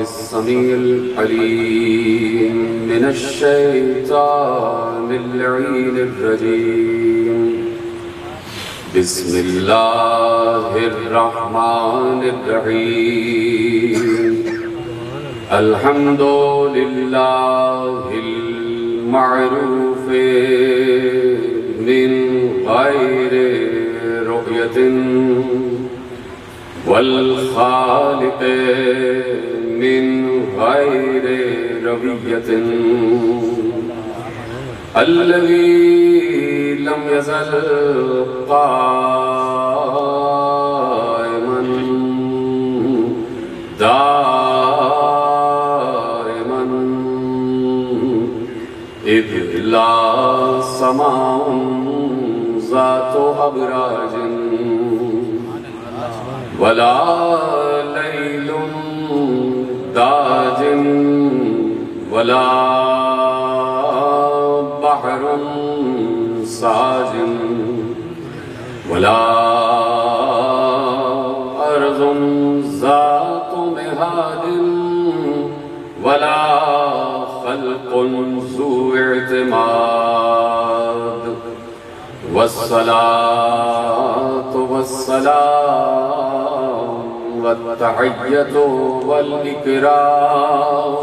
السميع العليم من الشيطان اللعين الرجيم. بسم الله الرحمن الرحيم. الحمد لله المعروف من غير رؤية والخالق من غير ربية الذي لم يزل قائما دائما إذ لا سماء ذات أبراج ولا ليل داج ولا بحر ساج ولا أرض ذات مهاد ولا خلق ذو اعتماد. والصلاة والسلام والتحية والإكرام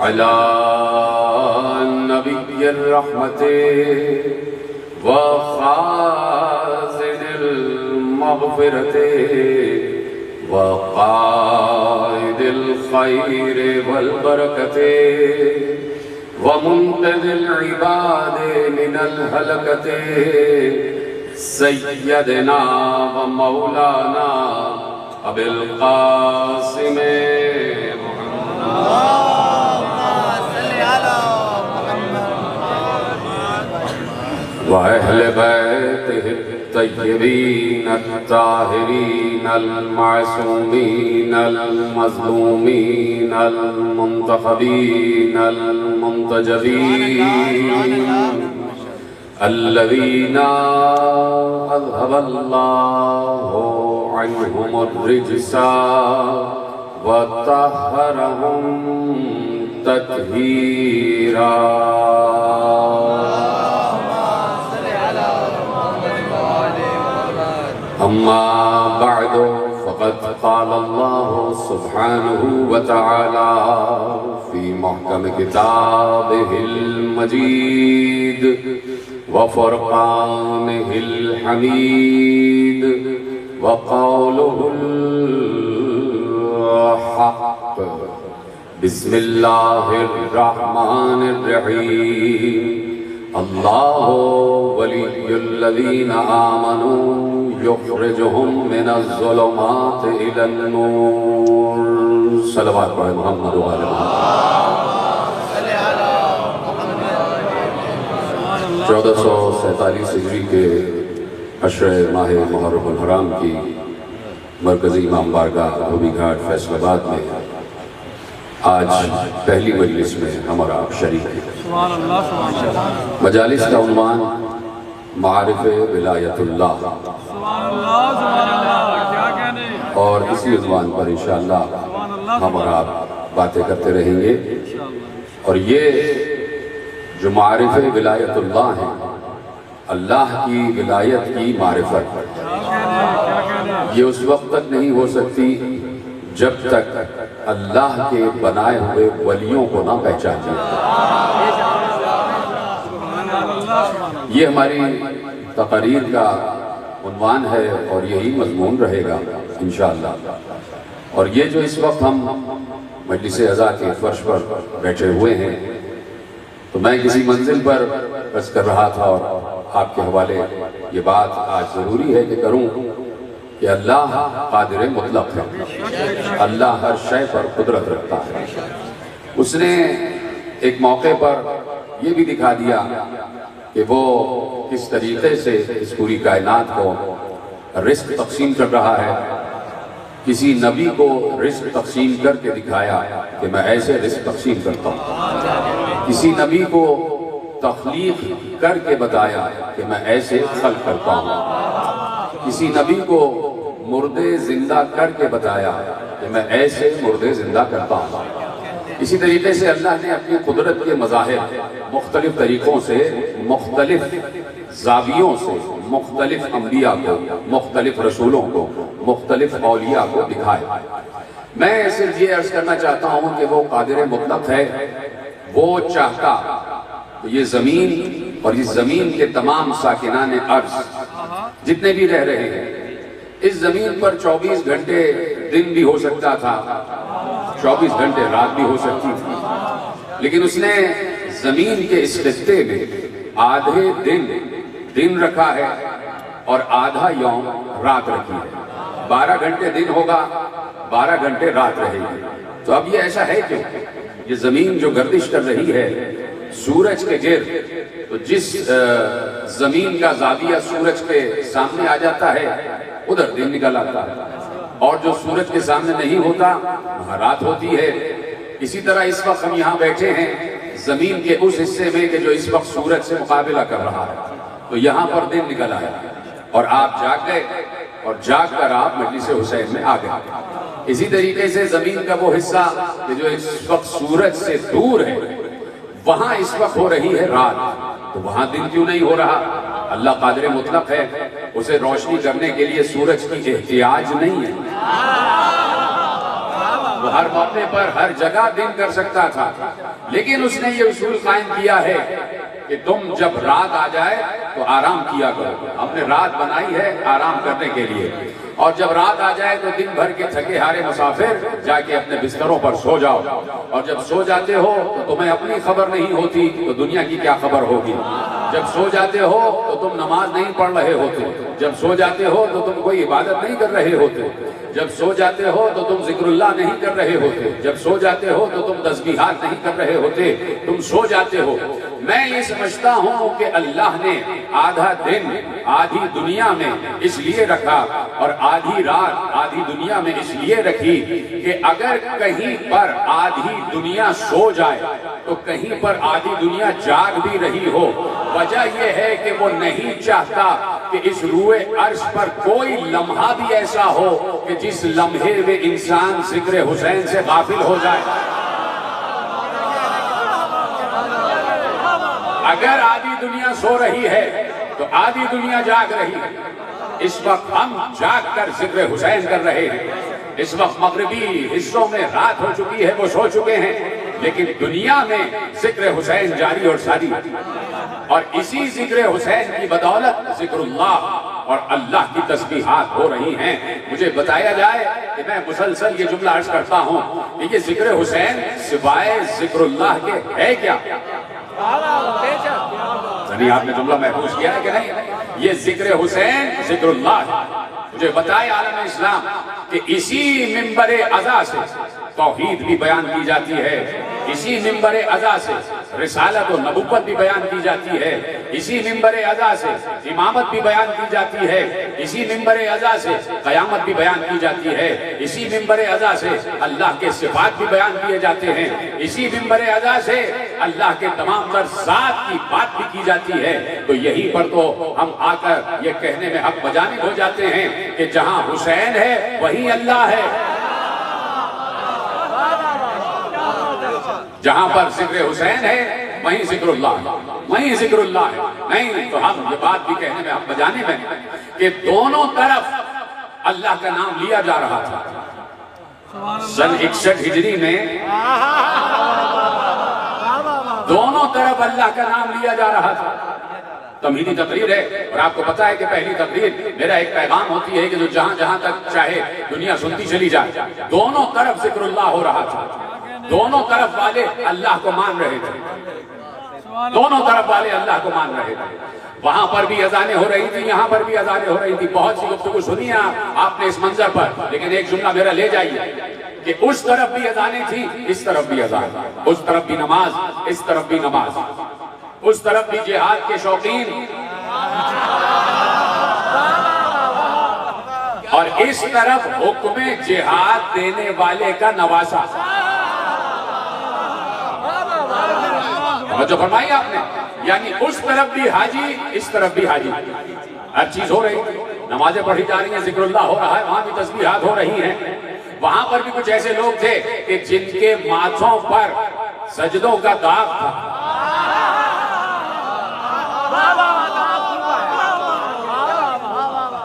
على نبي الرحمة وخازن المغفرة وقائد الخير والبركة ومنقذ العباد من الهلكة سيدنا ومولانا أبي القاسم وأهل بيته الطيبين الطاهرين المعصومين المظلومين المنتخبين المنتجبين الذين أذهب الله عنهم الرجس وطهرهم تطهيرا. أما بعد فقد قال الله سبحانه وتعالى في محكم كتابه المجيد وفرقانه الحميد وقوله الحق. بسم الله الرحمن الرحيم. الله ولي الذين آمنوا يخرجهم من الظلمات إلى النور. صلوات محمد وآل محمد. 1447 ہجری کے عشر ماہ محرم الحرام کی مرکزی امام بارگاہ دھوبی گھاٹ فیصل آباد میں آج پہلی مجلس میں ہمارا شریک ہے. مجالس کا عنوان معارف ولایت اللہ اور اسی عنوان پر انشاءاللہ ہم اور آپ باتیں کرتے رہیں گے. اور یہ جو معارف ولایت اللہ ہیں، اللہ کی ولایت کی معرفت، یہ اس وقت تک نہیں ہو سکتی جب تک اللہ کے بنائے ہوئے ولیوں کو نہ پہچان جائے. یہ ہماری تقریر کا عنوان ہے اور یہی مضمون رہے گا انشاءاللہ. اور یہ جو اس وقت ہم مجلس عزا کے فرش پر بیٹھے ہوئے ہیں، تو میں کسی منزل پر بس کر رہا تھا اور آپ کے حوالے یہ بات آج ضروری ہے کہ کروں کہ اللہ قادر مطلق ہے. اللہ ہر شے پر قدرت رکھتا ہے. اس نے ایک موقع پر یہ بھی دکھا دیا کہ وہ کس طریقے سے اس پوری کائنات کو رزق تقسیم کر رہا ہے. کسی نبی کو رزق تقسیم کر کے دکھایا کہ میں ایسے رزق تقسیم کرتا ہوں. کسی نبی کو تخلیق کر کے بتایا کہ میں ایسے خلق کرتا ہوں. کسی نبی کو مردے زندہ کر کے بتایا کہ میں ایسے مردے زندہ کرتا ہوں۔ اسی طریقے سے اللہ نے اپنی قدرت کے مظاہر مختلف طریقوں سے، مختلف زاویوں سے، مختلف انبیاء کو، مختلف رسولوں کو، مختلف اولیاء کو دکھائے۔ میں صرف یہ عرض کرنا چاہتا ہوں کہ وہ قادر مطلق ہے، وہ چاہتا یہ زمین اور اس زمین کے تمام ساکنان ارض جتنے بھی رہ رہے ہیں، اس زمین پر 24 گھنٹے دن بھی ہو سکتا تھا، 24 گھنٹے رات بھی ہو سکتی تھی، لیکن اس نے زمین کے اس خطے میں آدھے دن رکھا ہے اور آدھا یوم رات رکھی ہے۔ 12 گھنٹے دن ہوگا، 12 گھنٹے رات رہے گی۔ تو اب یہ ایسا ہے کیوں؟ یہ زمین جو گردش کر رہی ہے سورج کے گرد، تو جس زمین کا زاویہ سورج کے سامنے آ جاتا ہے ادھر دن نکل آتا ہے، اور جو سورج کے سامنے نہیں ہوتا وہاں رات ہوتی ہے۔ اسی طرح اس وقت ہم یہاں بیٹھے ہیں زمین کے اس حصے میں کہ جو اس وقت سورج سے مقابلہ کر رہا ہے، تو یہاں پر دن نکل آیا اور آپ جاگ گئے، اور جاگ کر آپ مجلس حسین میں آ گئے۔ اسی طریقے سے زمین کا وہ حصہ کہ جو اس وقت سورج سے دور ہے، وہاں اس وقت ہو رہی ہے رات، تو وہاں دن کیوں نہیں ہو رہا؟ اللہ قادر مطلق ہے، اسے روشنی کرنے کے لیے سورج کی احتیاج نہیں ہے۔ وہ ہر موقع پر ہر جگہ دن کر سکتا تھا، لیکن اس نے یہ اصول قائم کیا ہے کہ تم جب رات آ جائے تو آرام کیا کرو۔ ہم نے رات بنائی ہے آرام کرنے کے لیے، اور جب رات آ جائے تو دن بھر کے تھکے ہارے مسافر جا کے اپنے بستروں پر سو جاؤ، اور جب سو جاتے ہو تو تمہیں اپنی خبر نہیں ہوتی تو دنیا کی کیا خبر ہوگی۔ جب سو جاتے ہو تو تم نماز نہیں پڑھ رہے ہوتے، جب سو جاتے ہو تو تم کوئی عبادت نہیں کر رہے ہوتے، جب سو جاتے ہو تو تم ذکر اللہ نہیں کر رہے ہوتے، جب سو جاتے ہو تو تم تسبیحات نہیں کر رہے ہوتے، تم سو جاتے ہو۔ میں یہ سمجھتا ہوں کہ اللہ نے آدھا دن آدھی دنیا میں اس لیے رکھا اور آدھی رات آدھی دنیا میں اس لیے رکھی کہ اگر کہیں پر آدھی دنیا سو جائے تو کہیں پر آدھی دنیا جاگ بھی رہی ہو۔ وجہ یہ ہے کہ وہ نہیں چاہتا کہ اس روئے عرش پر کوئی لمحہ بھی ایسا ہو کہ جس لمحے میں انسان ذکر حسین سے غافل ہو جائے۔ اگر آدھی دنیا سو رہی ہے تو آدھی دنیا جاگ رہی ہے۔ اس وقت ہم جاگ کر ذکر حسین کر رہے ہیں، اس وقت مغربی حصوں میں رات ہو چکی ہے، وہ سو چکے ہیں، لیکن دنیا میں ذکر حسین جاری اور ساری، اور اسی ذکر حسین کی بدولت ذکر اللہ اور اللہ کی تسبیحات ہو رہی ہیں۔ مجھے بتایا جائے کہ میں مسلسل یہ جملہ عرض کرتا ہوں کہ یہ ذکر حسین سوائے ذکر اللہ کے ہے کیا؟ یعنی آپ نے جملہ محفوظ کیا ہے کہ نہیں؟ یہ ذکر حسین ذکر اللہ ہے۔ مجھے بتائے عالم اسلام کہ اسی منبر عزا سے توحید بھی بیان کی جاتی ہے، اسی منبر عزا سے رسالت و نبوت بھی بیان کی جاتی ہے، اسی منبر عزا سے امامت بھی بیان کی جاتی ہے، اسی منبر عزا سے قیامت بھی بیان کی جاتی ہے، اسی منبر عزا سے اللہ کے صفات بھی بیان کیے جاتے ہیں، اسی منبر عزا سے اللہ کے تمام تر ذات کی بات بھی کی جاتی ہے۔ تو یہی پر تو ہم آ کر یہ کہنے میں حق بجانب ہو جاتے ہیں کہ جہاں حسین ہے وہیں اللہ ہے، جہاں پر ذکر حسین ہے وہیں ذکر اللہ ہے، وہیں ذکر اللہ ہے۔ نہیں تو ہم یہ بات بھی کہنے میں حق بجانب ہیں کہ دونوں طرف اللہ کا نام لیا جا رہا تھا۔ سن 61 ہجری میں دونوں طرف اللہ کا نام لیا جا رہا تھا۔ تمہیدی تقریر ہے، اور آپ کو پتا ہے کہ پہلی تقریر میرا ایک پیغام ہوتی ہے کہ جو جہاں جہاں تک چاہے دنیا سنتی چلی جائے۔ دونوں طرف ذکر اللہ ہو رہا تھا، دونوں طرف والے اللہ کو مان رہے تھے، دونوں طرف والے اللہ کو مان رہے تھے۔ وہاں پر بھی اذانیں ہو رہی تھی، یہاں پر بھی اذانیں ہو رہی تھی۔ بہت سی گفتگو سنی ہے آپ نے اس منظر پر، لیکن ایک جملہ میرا لے جائیے کہ اس طرف بھی اذانیں تھیں، اس طرف بھی اذان، اس طرف بھی نماز، اس طرف بھی نماز، اس طرف بھی جہاد کے شوقین اور اس طرف حکم جہاد دینے والے کا نواسا۔ جو فرمائی آپ نے، یعنی اس طرف بھی حاجی، اس طرف بھی حاجی، ہر چیز ہو رہی تھی۔ نمازیں پڑھی جا رہی ہیں، ذکر اللہ ہو رہا ہے، وہاں بھی تسبیحات ہو رہی ہیں. وہاں پر بھی کچھ ایسے لوگ تھے کہ جن کے ماتھوں پر سجدوں کا داغ تھا.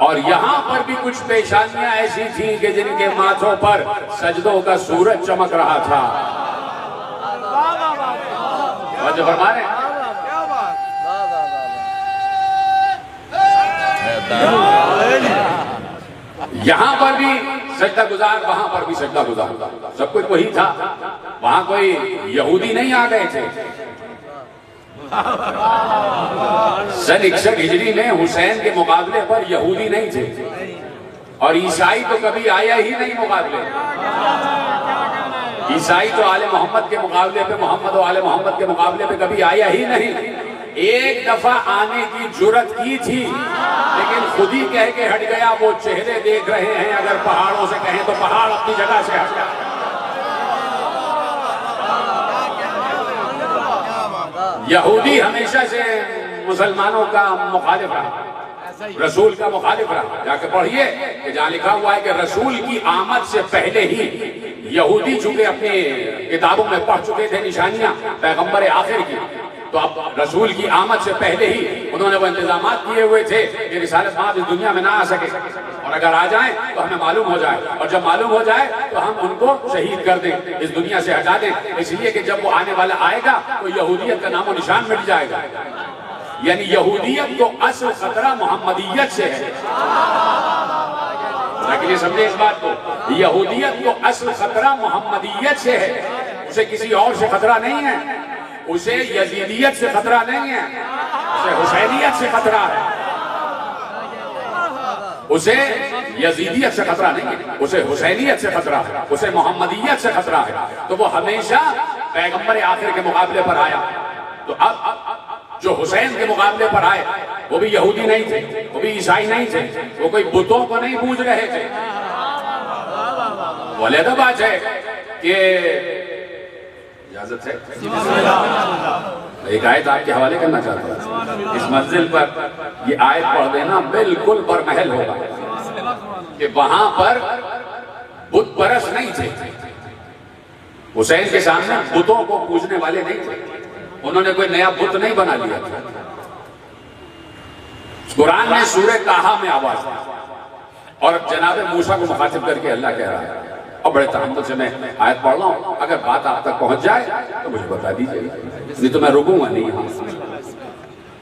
اور یہاں پر بھی کچھ پیشانیاں ایسی تھیں کہ جن کے ماتھوں پر سجدوں کا سورج چمک رہا تھا. توجہ فرما رہے ہیں؟ یہاں پر بھی سجدہ گزار، وہاں پر بھی سجدہ گزار، سب کچھ وہی تھا. وہاں کوئی یہودی نہیں آ گئے تھے. سن 61 ہجری میں حسین کے مقابلے پر یہودی نہیں تھے، اور عیسائی تو کبھی آیا ہی نہیں مقابلے. عیسائی تو آل محمد کے مقابلے پہ، محمد و آل محمد کے مقابلے پہ کبھی آیا ہی نہیں. ایک دفعہ آنے کی جرت کی تھی، لیکن خود ہی کہہ کے ہٹ گیا. وہ چہرے دیکھ رہے ہیں، اگر پہاڑوں سے کہیں تو پہاڑ اپنی جگہ سے ہٹ گیا. یہودی ہمیشہ سے مسلمانوں کا مخالف رہا، رسول کا مخالف رہا. جا کے پڑھیے کہ جہاں لکھا ہوا ہے کہ رسول کی آمد سے پہلے ہی یہودی چونکہ اپنی کتابوں میں پڑھ چکے تھے نشانیاں پیغمبر آخر کی، تو اب رسول کی آمد سے پہلے ہی انہوں نے وہ انتظامات کیے ہوئے تھے کہ رسالت مآب اس دنیا میں نہ آ سکے، اور اگر آ جائیں تو ہمیں معلوم ہو جائے، اور جب معلوم ہو جائے تو ہم ان کو شہید کر دیں، اس دنیا سے ہٹا دیں. اس لیے کہ جب وہ آنے والا آئے گا تو یہودیت کا نام و نشان مٹ جائے گا. یعنی یہودیت کو اصل خطرہ محمدیت سے ہے. لیکن یہ سمجھے اس بات کو، یہودیت کو اصل خطرہ محمدیت سے ہے، اسے کسی اور سے خطرہ نہیں ہے. اسے یزیدیت سے خطرہ نہیں ہے، اسے حسینیت سے خطرہ ہے. اسے یزیدیت سے خطرہ نہیں ہے، اسے حسینیت سے خطرہ ہے، اسے محمدیت سے خطرہ ہے. تو وہ ہمیشہ پیغمبر آخر کے مقابلے پر آیا. تو اب جو حسین کے مقابلے پر آئے وہ بھی یہودی نہیں تھے، وہ بھی عیسائی نہیں تھے، وہ کوئی بتوں کو نہیں پوج رہے تھے. وہ علیحدہ بات ہے کہ اجازت ہے ایک آیت آپ کے حوالے کرنا چاہتا ہوں. اس منزل پر یہ آیت پڑھ دینا بالکل برمحل ہوگا کہ وہاں پر بت پرست نہیں تھے. حسین کے سامنے بتوں کو پوجنے والے نہیں تھے. انہوں نے کوئی نیا بت نہیں بنا لیا تھا. قرآن میں سورہ طٰہٰ میں آواز ہے اور جناب موسیٰ کو مخاطب کر کے اللہ کہہ رہا ہے. اور بڑے تحمل سے میں آیت پڑھ رہا ہوں، اگر بات آپ تک پہنچ جائے تو مجھے بتا دیجیے، نہیں تو میں رکوں گا نہیں.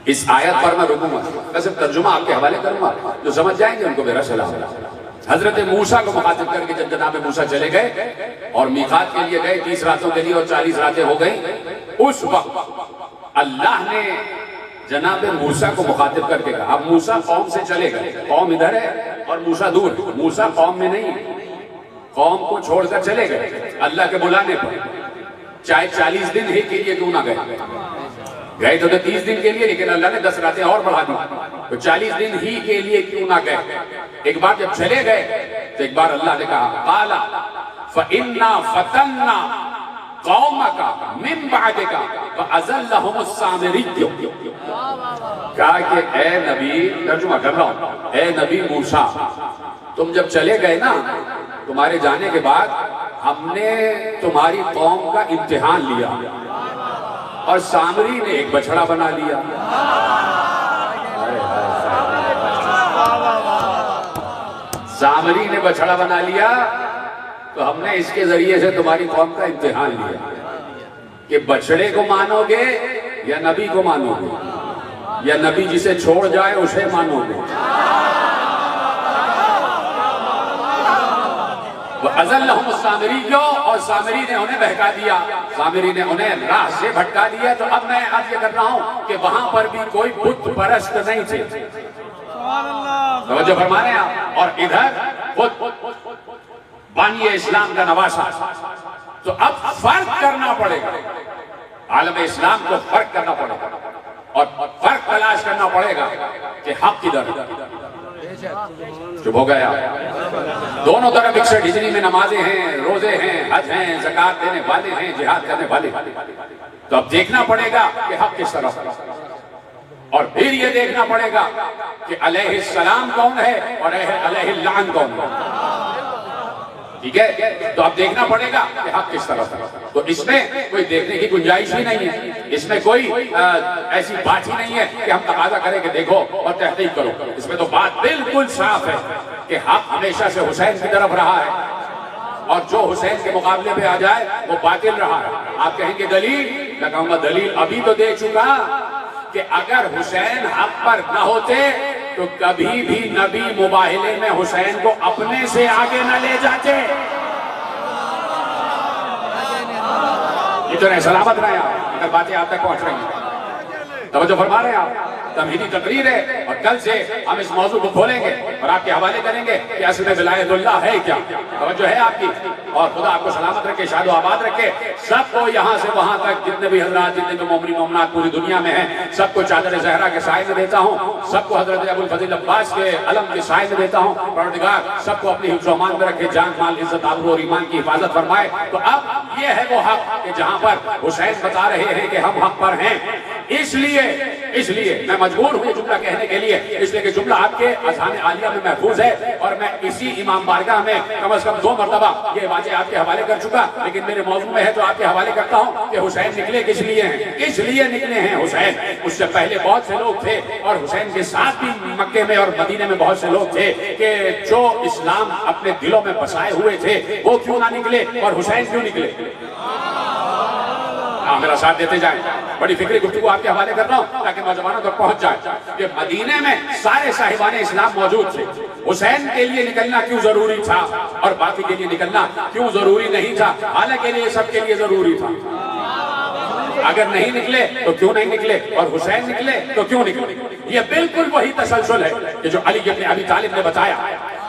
اس آیت پر میں رکوں گا، میں صرف ترجمہ آپ کے حوالے کروں گا. جو سمجھ جائیں گے ان کو میرا سلام. حضرت موسیٰ کو مخاطب کر کے جب جناب موسیٰ چلے گئے اور میقات کے لیے گئے 30 راتوں کے لیے اور 40 راتیں ہو گئیں، اس وقت اللہ نے جناب موسیٰ کو مخاطب کر کے کہا. اب موسیٰ قوم سے چلے گئے، قوم ادھر ہے اور موسیٰ دور. موسیٰ قوم میں نہیں، قوم کو چھوڑ کر چلے گئے اللہ کے بلانے پر. چاہے 40 دن ہی کے لیے کیوں نہ گئے تو 30 دن کے لیے، لیکن اللہ نے 10 راتیں اور بڑھا دی تو 40 دن ہی کے لیے کیوں نہ گئے. ایک بار جب چلے گئے تو ایک بار اللہ نے کہا قَالَ فَإِنَّا فَتَنَّا قَوْمَكَ مِن بَعْدِكَ فَأَزَلَّهُمُ السَّامِرِيُّ. کہا کہ اے نبی، ترجمہ کر رہا ہوں، اے نبی موسیٰ تم جب چلے گئے نا، تمہارے جانے کے بعد ہم نے تمہاری قوم کا امتحان لیا اور سامری نے ایک بچڑا بنا لیا. سامری نے بچڑا بنا لیا تو ہم نے اس کے ذریعے سے تمہاری قوم کا امتحان لیا کہ بچڑے کو مانو گے یا نبی کو مانو گے، یا نبی جسے چھوڑ جائے اسے مانو گے. وَأَزَلَّهُمُ السَّامِرِيُّ، اور سامری نے انہیں بہکا دیا، سامری نے انہیں راہ سے بھٹکا دیا. تو اب میں عرض یہ کر رہا ہوں کہ وہاں پر بھی کوئی بت پرست نہیں تھے. توجہ فرما رہے ہیں آپ. اور ادھر خود بانی اسلام کا نواسا. تو اب فرق کرنا پڑے گا، عالم اسلام کو فرق کرنا پڑے گا اور فرق تلاش کرنا پڑے گا کہ حق کدھر. چپ ہو گیا. دونوں طرف 61 ہجری میں نمازیں ہیں، روزے ہیں، حج ہیں، زکوٰۃ دینے والے ہیں، جہاد کرنے والے. تو اب دیکھنا پڑے گا کہ حق کس طرف. اور پھر یہ دیکھنا پڑے گا کہ علیہ السلام کون ہے اور علیہ اللعن کون ہے. ٹھیک ہے؟ تو اب دیکھنا پڑے گا کہ حق کس طرف ہے. تو اس میں کوئی دیکھنے کی گنجائش ہی نہیں ہے، اس میں کوئی ایسی بات ہی نہیں ہے کہ ہم تقاضا کریں کہ دیکھو اور تحقیق کرو. اس میں تو بات بالکل صاف ہے کہ حق ہمیشہ سے حسین کی طرف رہا ہے، اور جو حسین کے مقابلے پہ آ جائے وہ باطل رہا ہے. آپ کہیں گے دلیل؟ میں کہوں گا دلیل ابھی تو دے چکا کہ اگر حسین حق پر نہ ہوتے تو کبھی بھی نبی مباہلے میں حسین کو اپنے سے آگے نہ لے جاتے. یہ تو سلامت رہے آپ اگر باتیں آپ تک پہنچ رہی ہیں. توجہ فرما رہے ہیں آپ؟ تمہیدی تقریر ہے، اور کل سے ہم اس موضوع کو کھولیں گے اور آپ کے حوالے کریں گے کہ اصل میں ولایت اللہ ہے کیا. توجہ ہے آپ کی؟ اور خدا آپ کو سلامت رکھے، شاد و آباد رکھے. سب کو یہاں سے وہاں تک جتنے بھی حضرات، جتنے بھی مومنین مومنات پوری دنیا میں ہیں، سب کو چادر زہرا کے سائے میں دیتا ہوں. سب کو حضرت ابو الفضل عباس کے علم کے سائے میں دیتا ہوں. پروردگار سب کو اپنی حفظ و امان میں رکھے، جان مال عزت آبرو اور ایمان کی حفاظت فرمائے. تو اب یہ ہے وہ حق کہ جہاں پر حسین بتا رہے ہیں کہ ہم حق پر ہیں. اس لیے میں مجبور ہوں یہ جملہ کہنے کے لیے، اس لیے کہ جملہ آپ کے اذہان عالیہ میں محفوظ ہے، اور میں اسی امام بارگاہ میں کم از کم 2 مرتبہ یہ واقعہ آپ کے حوالے کر چکا. لیکن میرے موضوع میں ہے تو آپ کے حوالے کرتا ہوں کہ حسین نکلے کس لیے ہیں. کس لیے نکلے ہیں حسین؟ اس سے پہلے بہت سے لوگ تھے، اور حسین کے ساتھ بھی مکے میں اور مدینے میں بہت سے لوگ تھے کہ جو اسلام اپنے دلوں میں بسائے ہوئے تھے وہ کیوں نہ نکلے، اور حسین کیوں نکلے. میرا ساتھ دیتے جائیں. بڑی فکری گفتگو آپ کے حوالے کر رہا ہوں تاکہ نوجوانوں تک پہنچ جائے کہ مدینے میں سارے صاحبان اسلام موجود تھے. حسین کے لیے نکلنا کیوں ضروری تھا اور باقی کے لیے نکلنا کیوں ضروری نہیں تھا؟ حالانکہ یہ سب کے لیے ضروری تھا. اگر نہیں نکلے تو کیوں نہیں نکلے، اور حسین نکلے تو کیوں نکلے. یہ بالکل وہی تسلسل ہے کہ جو علی ابن ابی طالب نے بتایا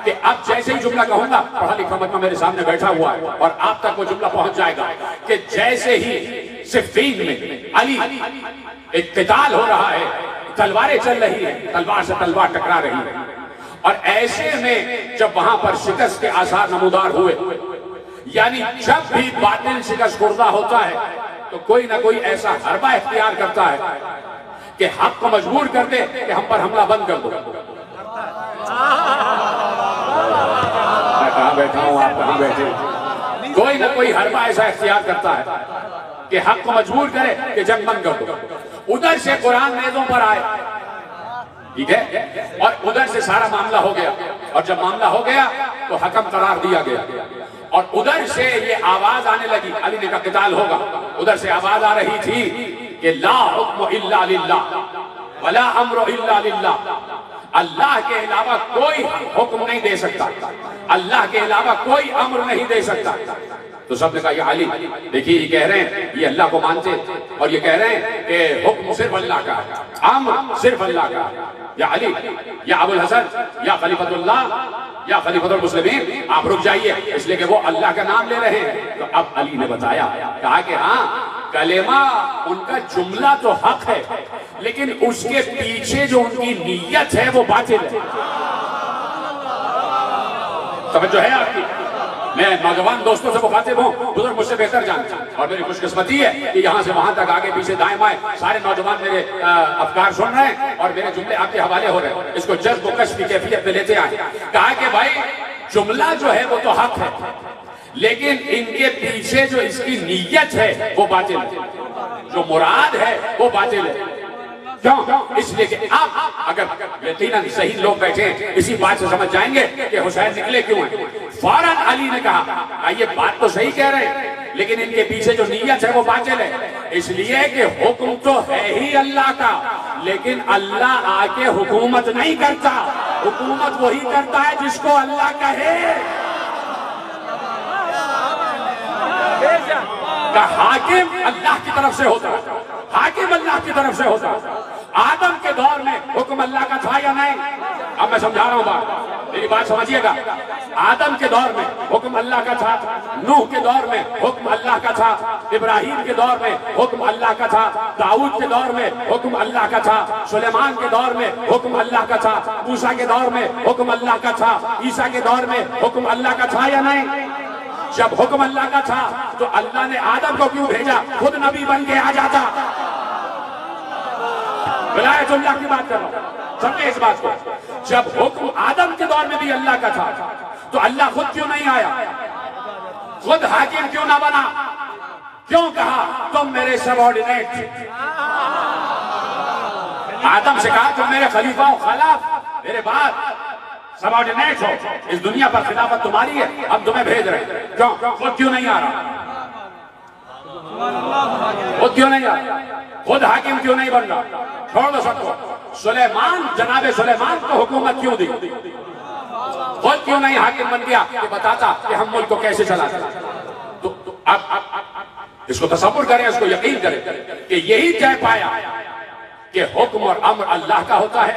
کہ اب جیسے ہی جملہ کہوں گا، پڑھا لکھا مجمع میرے سامنے بیٹھا ہوا ہے اور آپ تک وہ جملہ پہنچ جائے گا کہ جیسے ہی صفین میں علی ایک قتال ہو رہا ہے، تلواریں چل رہی ہیں، تلوار سے تلوار ٹکرا رہی ہے، اور ایسے میں جب وہاں پر شکست کے آثار نمودار ہوئے، یعنی جب بھی باطل شکست خوردہ ہوتا ہے تو کوئی نہ کوئی ایسا حربہ اختیار کرتا ہے کہ حق کو مجبور کر دے کہ ہم پر حملہ بند کر دو. میں کہاں بیٹھا ہوں، آپ کہاں بیٹھے؟ کوئی نہ کوئی حربہ ایسا اختیار کرتا ہے کہ حق کو مجبور کرے کہ جنگ بند کر دو. ادھر سے قرآن میزوں پر آئے، ٹھیک ہے، اور ادھر سے سارا معاملہ ہو گیا، اور جب معاملہ ہو گیا تو حکم قرار دیا گیا، اور ادھر سے یہ آواز آنے لگی علی نے کہا قتال ہوگا. ادھر سے آواز آ رہی تھی کہ لا حکم الا للہ ولا امر الا للہ. اللہ کے علاوہ کوئی حکم نہیں دے سکتا، اللہ کے علاوہ کوئی امر نہیں دے سکتا. تو سب نے کہا یا علی، دیکھیے یہ کہہ رہے ہیں یہ اللہ کو مانتے، اور یہ کہہ رہے ہیں کہ حکم صرف اللہ کا، امر صرف اللہ کا. یا علی، یا ابو الحسن، یا خلیفۃ اللہ، یا خلیفۃ المسلمین، آپ رک جائیے، اس لیے کہ وہ اللہ کا نام لے رہے ہیں. تو اب علی نے بتایا، کہا کہ ہاں کلمہ ان کا جملہ تو حق ہے، لیکن اس کے پیچھے جو ان کی نیت ہے وہ باطل ہے. توجہ ہے آپ کی؟ میں نوجوان دوستوں سے مخاطب ہوں، بزرگ مجھ سے بہتر جانتے ہیں، اور میری خوش قسمتی ہے کہ یہاں سے وہاں تک آگے پیچھے دائیں بائیں سارے نوجوان میرے افکار سن رہے ہیں اور میرے جملے آپ کے حوالے ہو رہے ہیں. اس کو جذب و کشف کی کیفیت میں لیتے آئے. کہا کہ بھائی جملہ جو ہے وہ تو حق ہے، لیکن ان کے پیچھے جو اس کی نیت ہے وہ باطل ہے، جو مراد ہے وہ باطل ہے. کیوں؟ اس لیے کہ آپ اگر یقیناً صحیح لوگ بیٹھے ہیں اسی بات سے سمجھ جائیں گے کہ حسین نکلے کیوں ہیں. فوراً علی نے کہا یہ بات تو صحیح کہہ رہے ہیں، لیکن ان کے پیچھے جو نیت ہے وہ باطل ہے. اس لیے کہ حکم تو ہے ہی اللہ کا، لیکن اللہ آ کے حکومت نہیں کرتا، حکومت وہی کرتا ہے جس کو اللہ کہے. کہ حاکم اللہ کی طرف سے ہوتا ہے، حاکم اللہ کی طرف سے ہوتا ہے. آدم کے دور میں حکم اللہ کا تھا یا نہیں؟ اب میں سمجھا رہا ہوں بات، میری بات سمجھیے گا. آدم کے دور میں حکم اللہ کا تھا، نوح کے دور میں حکم اللہ کا تھا، ابراہیم کے دور میں حکم اللہ کا تھا، داؤد کے دور میں حکم اللہ کا تھا، سلیمان کے دور میں حکم اللہ کا تھا، موسیٰ کے دور میں حکم اللہ کا تھا، عیسیٰ کے دور میں حکم اللہ کا تھا یا نہیں؟ جب حکم اللہ کا تھا تو اللہ نے آدم کو کیوں بھیجا؟ خود نبی بن کے آ جاتا. ولایت اللہ کی بات کر رہا ہوں، سمجھے اس بات کو. جب حکم آدم کے دور میں بھی اللہ کا تھا تو اللہ خود کیوں نہیں آیا؟ خود حاکم کیوں نہ بنا؟ کیوں کہا تم میرے سبارڈینیٹ تھے؟ آدم سے کہا تم میرے خلیفہ و خلاف، میرے بعد سبارڈینیٹ ہو، اس دنیا پر خلافت تمہاری ہے، ہم تمہیں بھیج رہے ہیں. کیوں؟ خود کیوں نہیں آ رہا؟ خود کیوں نہیں آ رہا؟ خود حاکم کیوں نہیں بن رہا؟ چھوڑ دو سب کو. سلیمان، جناب سلیمان کو حکومت کیوں دی؟ خود کیوں نہیں حاکم بن گیا کہ بتاتا کہ ہم ملک کو کیسے چلاتے؟ تو اب اس کو تصور کریں، اس کو یقین کریں کہ یہی طے پایا کہ حکم اور امر اللہ کا ہوتا ہے،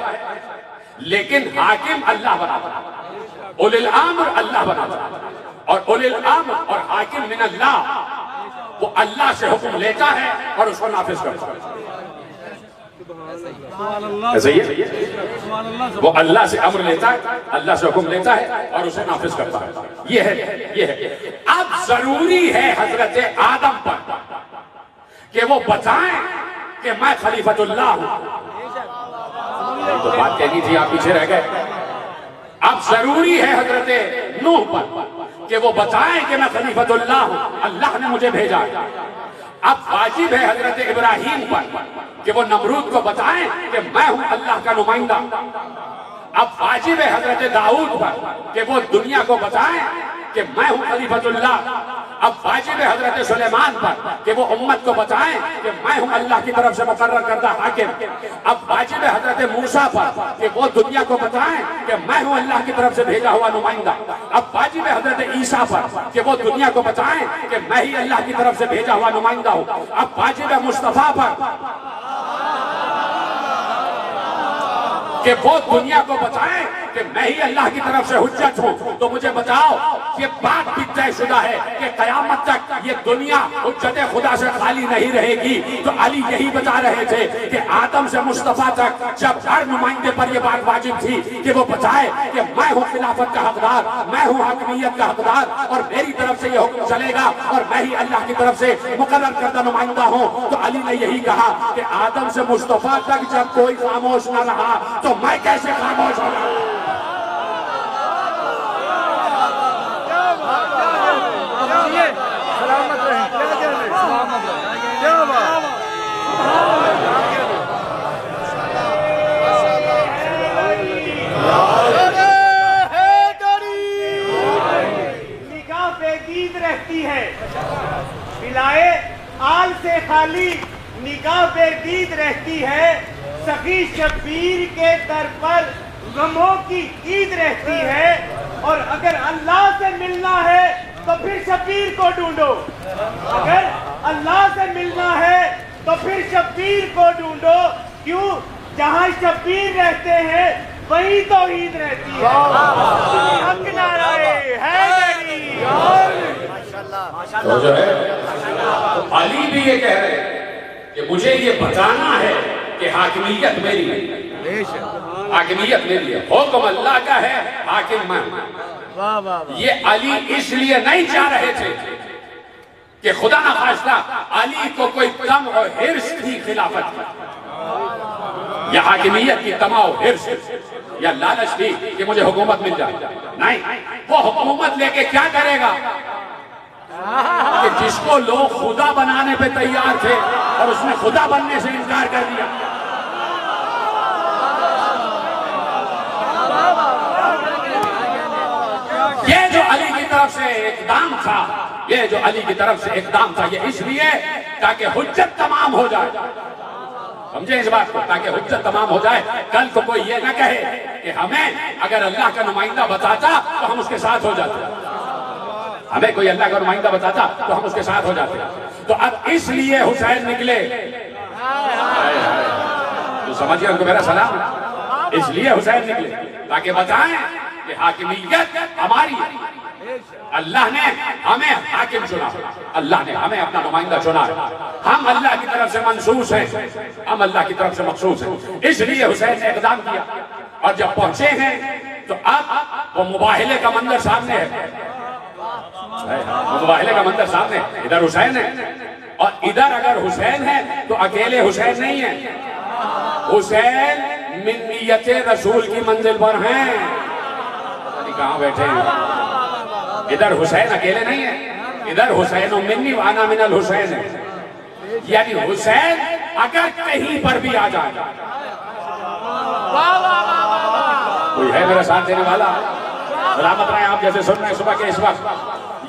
لیکن حاکم اللہ بناتا ہے، اولی الامر اللہ بناتا ہے. اور اولی الامر اور حاکم من اللہ، وہ اللہ سے حکم لیتا ہے اور اس کو نافذ کرتا ہے. ایسا ہی ہے، وہ اللہ سے امر لیتا ہے، اللہ سے حکم لیتا ہے اور اسے نافذ کرتا ہے. یہ ہے. اب ضروری ہے حضرت آدم پر کہ وہ بتائیں کہ میں خلیفۃ اللہ ہوں. تو بات کہنی تھی، آپ پیچھے رہ گئے. اب ضروری ہے حضرت نوح پر کہ وہ بتائیں کہ میں خلیفۃ اللہ ہوں، اللہ نے مجھے بھیجا. اب واجب ہے حضرت ابراہیم پر کہ وہ نمرود کو بتائیں کہ میں ہوں اللہ کا نمائندہ. اب واجب ہے حضرت داؤد پر کہ وہ دنیا کو بتائیں کہ میں ہوں خلیفۃ اللہ. اب واجب ہے حضرت سلیمان پر کہ وہ امت کو بتائیں کہ میں ہوں اللہ کی طرف سے مقرر کردہ حاکم. اب واجب ہے حضرت موسیٰ پر کہ وہ دنیا کو بتائیں کہ میں ہوں اللہ کی طرف سے بھیجا ہوا نمائندہ. اب واجب ہے حضرت عیسیٰ پر کہ وہ دنیا کو بتائیں کہ میں ہی اللہ کی طرف سے بھیجا ہوا نمائندہ ہوں. اب واجب ہے مصطفیٰ پر کہ وہ دنیا کو بتائیں کہ میں ہی اللہ کی طرف سے حجت ہوں. تو مجھے بتاؤ، یہ بات بھی طے شدہ ہے کہ قیامت تک یہ دنیا حجت خدا سے خالی نہیں رہے گی. تو علی یہی بتا رہے تھے کہ آدم سے مصطفیٰ تک جب ہر نمائندے پر یہ بات واجب تھی کہ وہ بتائے کہ میں ہوں خلافت کا حقدار، میں ہوں حاکمیت کا حقدار، اور میری طرف سے یہ حکم چلے گا اور میں ہی اللہ کی طرف سے مقرر کردہ نمائندہ ہوں. تو علی نے یہی کہا کہ آدم سے مصطفیٰ تک جب کوئی خاموش نہ رہا تو میں کیسے خاموش ہو رہا ہوں؟ نگاہ بے دید رہتی ہے، بلائے آل سے خالی نگاہ بے دید رہتی ہے. سخی شبیر کے در پر غموں کی عید رہتی ہے. اور اگر اللہ سے ملنا ہے تو پھر شبیر کو ڈھونڈو، اگر اللہ سے ملنا ہے تو پھر شبیر کو ڈھونڈو. کیوں؟ جہاں شبیر رہتے ہیں وہی توحید رہتی ہے. حق نعرہ حیدری. تو جو ہے علی بھی یہ کہہ رہے ہیں کہ مجھے یہ بتانا ہے کہ حاکمیت میری ہے، حاکمیت میری ہے، حکم اللہ کا ہے، حاکم میں ہوں. یہ علی اس لیے نہیں چاہ رہے تھے کہ خدا نخواستہ علی کو کوئی طمع اور حرص تھی خلافت کی، یا حاکمیت کی طمع و حرص یا لالچ تھی کہ مجھے حکومت مل جائے. نہیں، وہ حکومت لے کے کیا کرے گا کہ جس کو لوگ خدا بنانے پہ تیار تھے اور اس نے خدا بننے سے انکار کر دیا. یہ جو علی کی طرف سے اقدام تھا، یہ جو علی کی طرف سے اقدام تھا، یہ اس لیے تاکہ حجت تمام ہو جائے. سمجھیں اس بات کو، تاکہ حجت تمام ہو جائے. کل کو کوئی یہ نہ کہے کہ ہمیں اگر اللہ کا نمائندہ بتاتا تو ہم اس کے ساتھ ہو جاتے، ہمیں کوئی اللہ کا نمائندہ بتاتا تو ہم اس کے ساتھ ہو جاتے. تو اب اس لیے حسین نکلے، تو سمجھئے ان کو میرا سلام، اس لیے حسین نکلے تاکہ بتائیں کہ حاکمیت ہماری ہے. اللہ نے ہمیں حاکم چنا، اللہ نے ہمیں اپنا نمائندہ چنا ہے. ہم اللہ کی طرف سے منصوص ہیں، ہم اللہ کی طرف سے مخصوص ہیں. اس لیے حسین نے اقدام کیا. اور جب پہنچے ہیں تو اب وہ مباہلے کا منظر سامنے ہے. مباہلے کا منظر سامنے، ادھر حسین ہے اور ادھر اگر حسین ہے تو اکیلے حسین نہیں ہے. حسین منیت رسول کی منزل پر ہیں. کہاں بیٹھے ہیں؟ ادھر حسین اکیلے نہیں ہیں، ادھر حسین و منی وانا من الحسین ہے. یعنی حسین اگر کہیں پر بھی آ جائے، کوئی ہے میرا ساتھ دینے والا؟ سلامت رہے آپ جیسے سن رہے ہیں صبح کے اس وقت.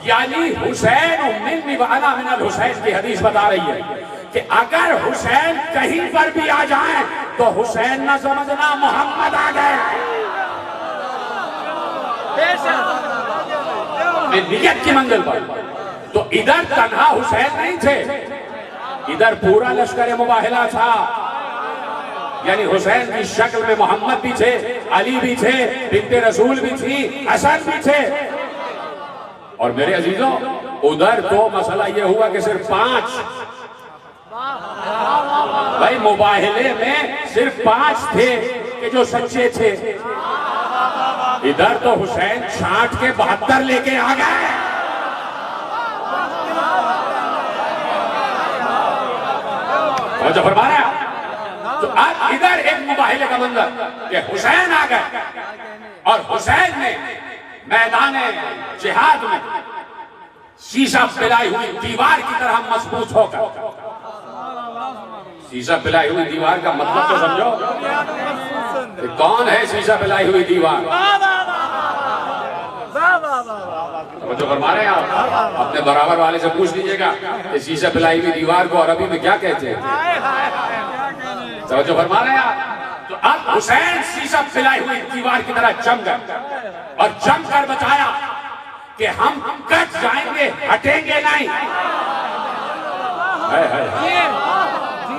یعنی حسین و منی وانا من الحسین کی حدیث بتا رہی ہے کہ اگر حسین کہیں پر بھی آ جائیں تو حسین نہ سمجھنا محمد آ گئے. نیت کی منزل پر. تو ادھر تنہا حسین نہیں تھے، ادھر پورا لشکر مباہلہ تھا. یعنی حسین کی شکل میں محمد بھی تھے، علی بھی تھے، بنت رسول بھی تھی، حسن بھی تھے. اور میرے عزیزوں ادھر تو مسئلہ یہ ہوا کہ صرف 5، بھائی مباہلے میں صرف 5 تھے کہ جو سچے تھے. ادھر تو حسین چھانٹ کے 72 لے کے آ گئے. جو فرما رہے ہیں تو اب ادھر ایک مباہلے کا منظر کہ حسین آ گئے اور حسین نے میدان جہاد میں شیشہ پلائی ہوئی دیوار کی طرح مضبوط ہو کر. شیشہ پلائی ہوئی دیوار کا مطلب تو سمجھو کہ کون ہے شیشہ پلائی ہوئی دیوار؟ جو فرما رہے ہیں آپ اپنے برابر والے سے پوچھ لیجئے گا کہ شیشہ پلائی ہوئی دیوار کو عربی میں کیا کہتے ہیں. جو فرما رہے ہیں آپ. تو اب حسین شیشہ پلائی ہوئی دیوار کی طرح جم گئے اور جم کر بتایا کہ ہم کٹ جائیں گے، ہٹیں گے نہیں.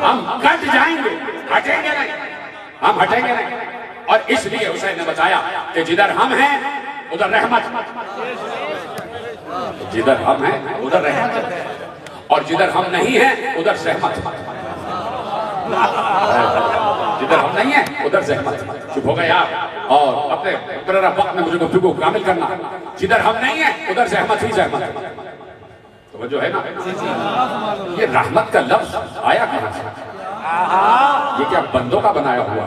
ہم کٹ جائیں گے، ہٹیں گے نہیں، ہم ہٹیں گے نہیں. اور اس لیے حسین نے بتایا کہ جدھر ہم ہیں ادھر رحمت، جدھر ہم ہیں ادھر رحمت، اور جدھر ہم نہیں ہیں ادھر زحمت. جدھر ہم نہیں ہیں ادھر زحمت. چپ ہو گئے آپ اور اپنے مقررہ وقت میں مجھے گفتگو کامل کرنا. جدھر ہم نہیں ہیں ادھر زحمت ہی زحمت. تو جو ہے نا یہ رحمت کا لفظ آیا کہاں سے؟ یہ کیا بندوں کا بنایا ہوا؟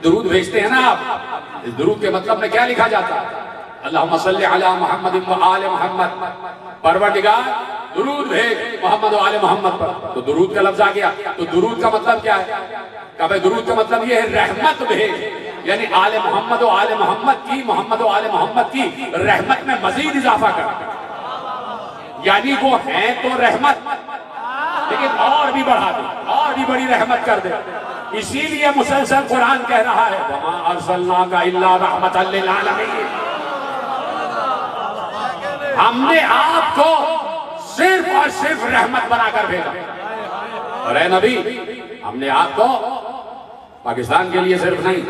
درود بھیجتے ہیں نا آپ، اس درود کے مطلب میں کیا لکھا جاتا ہے؟ اللہم صلی علی محمد و آل محمد. پروردگار درود بھیج محمد و آل محمد پر. تو درود کا لفظ آ گیا. تو درود کا مطلب کیا ہے؟ کہ بھئی درود کا مطلب یہ ہے رحمت بھیج. یعنی آل محمد و آل محمد کی، محمد و آل محمد کی رحمت میں مزید اضافہ کر. یعنی وہ ہیں تو رحمت لیکن اور بھی بڑھا دے، اور بھی بڑی رحمت کر دے. اسی لیے مسلسل قرآن کہہ رہا ہے وَمَا أَرْسَلْنَاكَ إِلَّا رَحْمَةً لِلْعَالَمِينَ. ہم نے آپ کو صرف اور صرف رحمت بنا کر بھیجا. اور اے نبی ہم نے آپ کو پاکستان کے لیے صرف نہیں،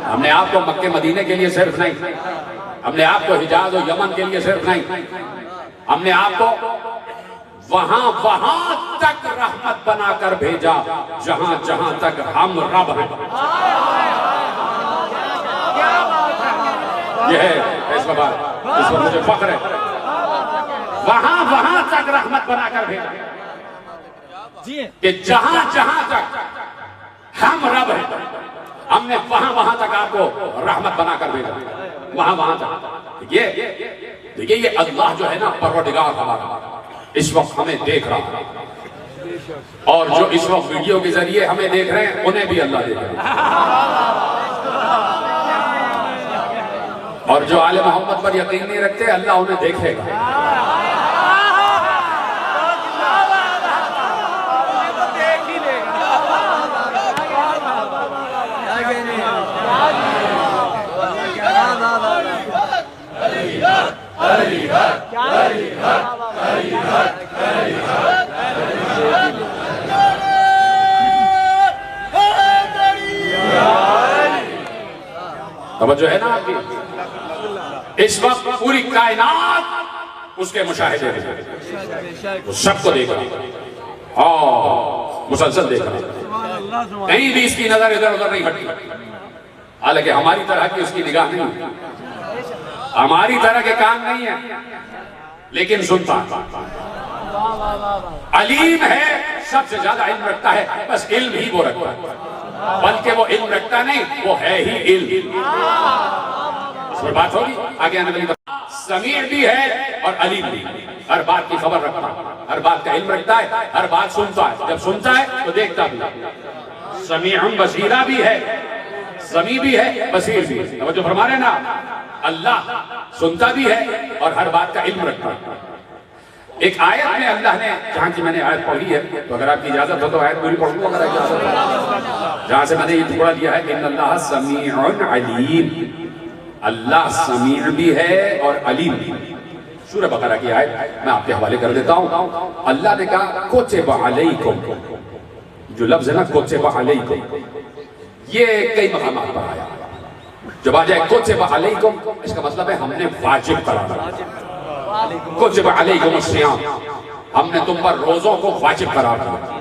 ہم نے آپ کو مکہ مدینے کے لیے صرف نہیں، ہم نے آپ کو حجاز و یمن کے لیے صرف نہیں، ہم نے آپ کو وہاں تک رحمت بنا کر بھیجا جہاں تک ہم رب ہیں. یہ ہے اس پر مجھے فخر ہے. وہاں تک رحمت بنا کر بھیجا کہ جہاں تک ہم رب ہیں ہم نے وہاں تک آپ کو رحمت بنا کر بھیجا. وہاں تک دیکھیے یہ اللہ جو ہے نا پروردگار ہمارا اس وقت ہمیں دیکھ رہا ہے، اور جو اس وقت ویڈیو کے ذریعے ہمیں دیکھ رہے ہیں انہیں بھی اللہ دیکھ رہے ہیں. اور جو آل محمد پر یقین نہیں رکھتے اللہ انہیں دیکھے گا. توجہ ہے نا آپ کی؟ اس وقت پوری کائنات اس کے مشاہدے میں وہ سب کو دیکھ رہا اور مسلسل دیکھ رہا. کہیں بھی اس کی نظر ادھر ادھر نہیں ہٹی. حالانکہ ہماری طرح کی اس کی نگاہ نہیں، ہماری طرح کے کان نہیں ہیں، لیکن سنتا علیم ہے، سب سے زیادہ علم رکھتا ہے، بس علم ہی وہ رکھتا ہے، بلکہ وہ علم رکھتا نہیں، وہ ہے ہی علم۔ اس میں بات ہوگی آگے آنے والی۔ سمیع بھی ہے اور علیم بھی، ہر بات کی خبر رکھتا ہے، ہر بات کا علم رکھتا ہے، ہر بات سنتا ہے، جب سنتا ہے تو دیکھتا بھی ہے۔ سمیع بصیرہ بھی ہے، سمیع بھی ہے، بصیر بھی ہے۔ توجہ فرما رہے نا، اللہ سنتا بھی ہے اور ہر بات کا علم رکھتا ہے۔ ایک آیت میں اللہ نے، جہاں کی میں نے آیت پڑھی ہے، تو اگر آپ کی اجازت ہو تو آیت پوری پڑھ لوں، اگر اجازت ہو، جہاں سے میں نے یہ ٹکڑا لیا ہے کہ ان اللہ سمیع علیم، اللہ سمیع بھی ہے اور علیم بھی۔ سورہ بقرہ کی آیت میں آپ کے حوالے کر دیتا ہوں۔ اللہ نے کہا کتب علیکم، جو لفظ ہے نا کتب علیکم، یہ کئی مقامات پر آیا۔ جب آ جائے کتب علیکم، اس کا مطلب ہے ہم نے واجب قرار دیا۔ کتب علیکم الصیام، ہم نے تم پر روزوں کو واجب قرار دیا۔